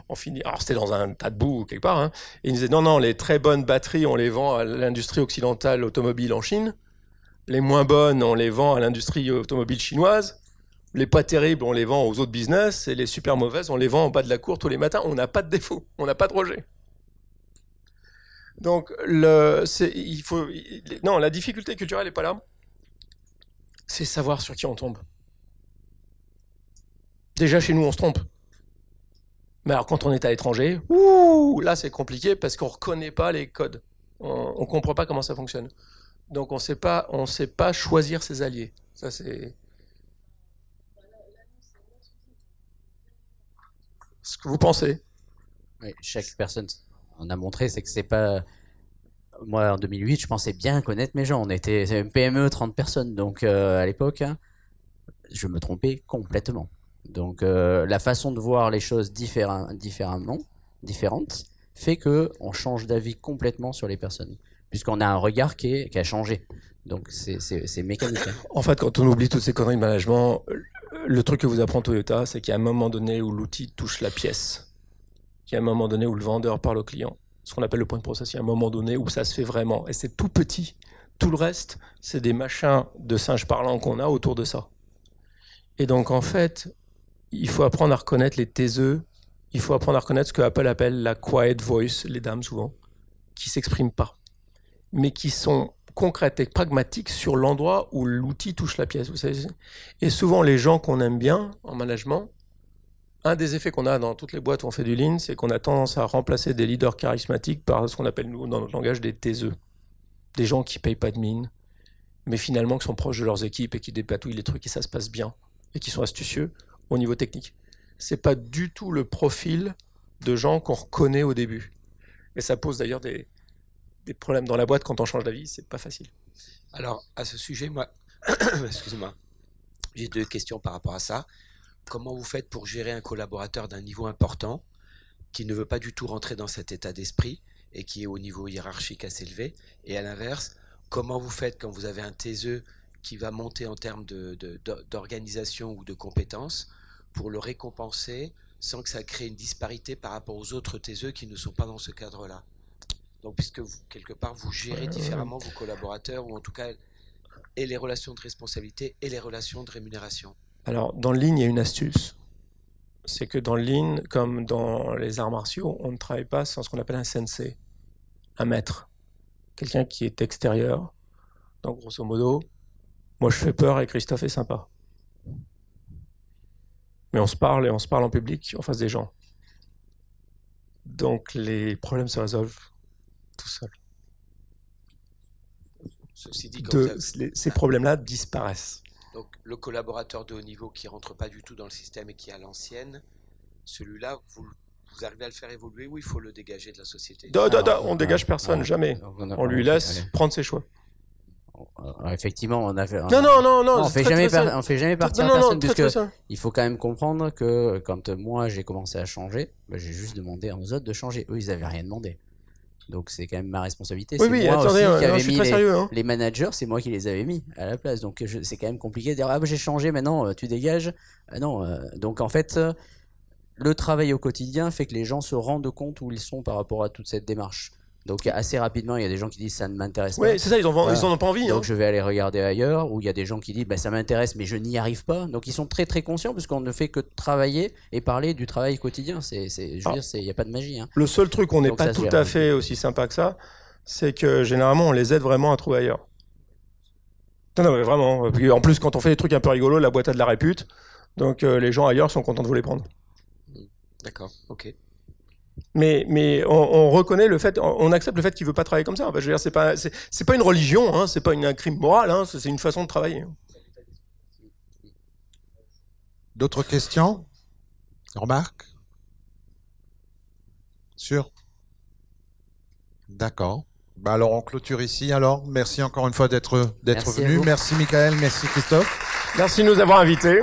on finit. Alors c'était dans un tas de boue quelque part. Hein, et ils disaient non, les très bonnes batteries, on les vend à l'industrie occidentale automobile en Chine. Les moins bonnes, on les vend à l'industrie automobile chinoise. Les pas terribles, on les vend aux autres business. Et les super mauvaises, on les vend en bas de la cour tous les matins. On n'a pas de défaut, on n'a pas de rejet. Donc la difficulté culturelle n'est pas là. C'est savoir sur qui on tombe. Déjà, chez nous, on se trompe. Mais alors, quand on est à l'étranger, là, c'est compliqué parce qu'on ne reconnaît pas les codes. On ne comprend pas comment ça fonctionne. Donc, on ne sait pas choisir ses alliés. Ça, c'est ce que vous pensez. Oui, chaque personne en a montré, c'est que c'est pas... Moi, en 2008, je pensais bien connaître mes gens. On était une PME, 30 personnes. Donc, à l'époque, je me trompais complètement. Donc la façon de voir les choses différentes fait qu'on change d'avis complètement sur les personnes, puisqu'on a un regard qui a changé. Donc c'est mécanique. En fait, quand on oublie toutes ces conneries de management, le truc que vous apprend Toyota, c'est qu'il y a un moment donné où l'outil touche la pièce. Il y a un moment donné où le vendeur parle au client. Ce qu'on appelle le point de process. Il y a un moment donné où ça se fait vraiment. Et c'est tout petit. Tout le reste, c'est des machins de singes parlants qu'on a autour de ça. Et donc en fait... il faut apprendre à reconnaître les taiseux, il faut apprendre à reconnaître ce que Apple appelle la quiet voice, les dames souvent, qui ne s'expriment pas, mais qui sont concrètes et pragmatiques sur l'endroit où l'outil touche la pièce. Vous savez. Et souvent, les gens qu'on aime bien en management, un des effets qu'on a dans toutes les boîtes où on fait du lean, c'est qu'on a tendance à remplacer des leaders charismatiques par ce qu'on appelle, nous, dans notre langage, des taiseux. Des gens qui ne payent pas de mine, mais finalement qui sont proches de leurs équipes et qui dépatouillent les trucs et ça se passe bien, et qui sont astucieux au niveau technique. C'est pas du tout le profil de gens qu'on reconnaît au début. Et ça pose d'ailleurs des problèmes dans la boîte quand on change d'avis, c'est pas facile. Alors, à ce sujet, moi, excusez-moi, j'ai 2 questions par rapport à ça. Comment vous faites pour gérer un collaborateur d'un niveau important qui ne veut pas du tout rentrer dans cet état d'esprit et qui est au niveau hiérarchique assez élevé? Et à l'inverse, comment vous faites quand vous avez un TSE qui va monter en termes d'organisation ou de compétences pour le récompenser sans que ça crée une disparité par rapport aux autres TSE qui ne sont pas dans ce cadre-là? Donc, puisque quelque part, vous gérez différemment vos collaborateurs, ou en tout cas, et les relations de responsabilité et les relations de rémunération. Alors, dans le Lean, il y a une astuce. C'est que dans le Lean, comme dans les arts martiaux, on ne travaille pas sans ce qu'on appelle un sensei, un maître. Quelqu'un qui est extérieur. Donc, grosso modo, moi je fais peur et Christophe est sympa. Mais on se parle et on se parle en public, en face des gens. Donc, les problèmes se résolvent tout seuls. Ceci dit, Ces problèmes-là disparaissent. Donc, le collaborateur de haut niveau qui ne rentre pas du tout dans le système et qui est à l'ancienne, celui-là, vous arrivez à le faire évoluer ou il faut le dégager de la société? On ne dégage personne, jamais. On lui laisse prendre ses choix. Alors, effectivement, on a fait. Non, on fait jamais partir Non, personne, très, puisque très il faut quand même comprendre que quand moi j'ai commencé à changer, j'ai juste demandé aux autres de changer. Eux, ils avaient rien demandé. Donc c'est quand même ma responsabilité. Oui, c'est moi attendez, aussi qui je avais suis mis très sérieux. Hein. les managers, c'est moi qui les avais mis à la place. Donc c'est quand même compliqué de dire ah bah, j'ai changé, maintenant tu dégages. Non, donc en fait, le travail au quotidien fait que les gens se rendent compte où ils sont par rapport à toute cette démarche. Donc assez rapidement, il y a des gens qui disent ça ne m'intéresse pas. Oui, c'est ça, ils en ont pas envie. Donc hein. je vais aller regarder ailleurs. Ou il y a des gens qui disent bah, ça m'intéresse, mais je n'y arrive pas. Donc ils sont très très conscients, puisqu'on ne fait que travailler et parler du travail quotidien. Je veux dire, il n'y a pas de magie. Hein. Le seul truc, on n'est pas tout à fait aussi sympa que ça, c'est que généralement, on les aide vraiment à trouver ailleurs. Non, mais vraiment. En plus, quand on fait des trucs un peu rigolos, la boîte a de la répute. Donc les gens ailleurs sont contents de vous les prendre. D'accord, ok. Mais on reconnaît le fait, on accepte le fait qu'il veut pas travailler comme ça. Enfin, je veux dire, c'est pas une religion, hein, c'est pas un crime moral, hein, c'est une façon de travailler. D'autres questions? Remarques? Sûr? D'accord. Bah alors on clôture ici alors. Merci encore une fois d'être venu. Merci Michael, merci Christophe. Merci de nous avoir invités.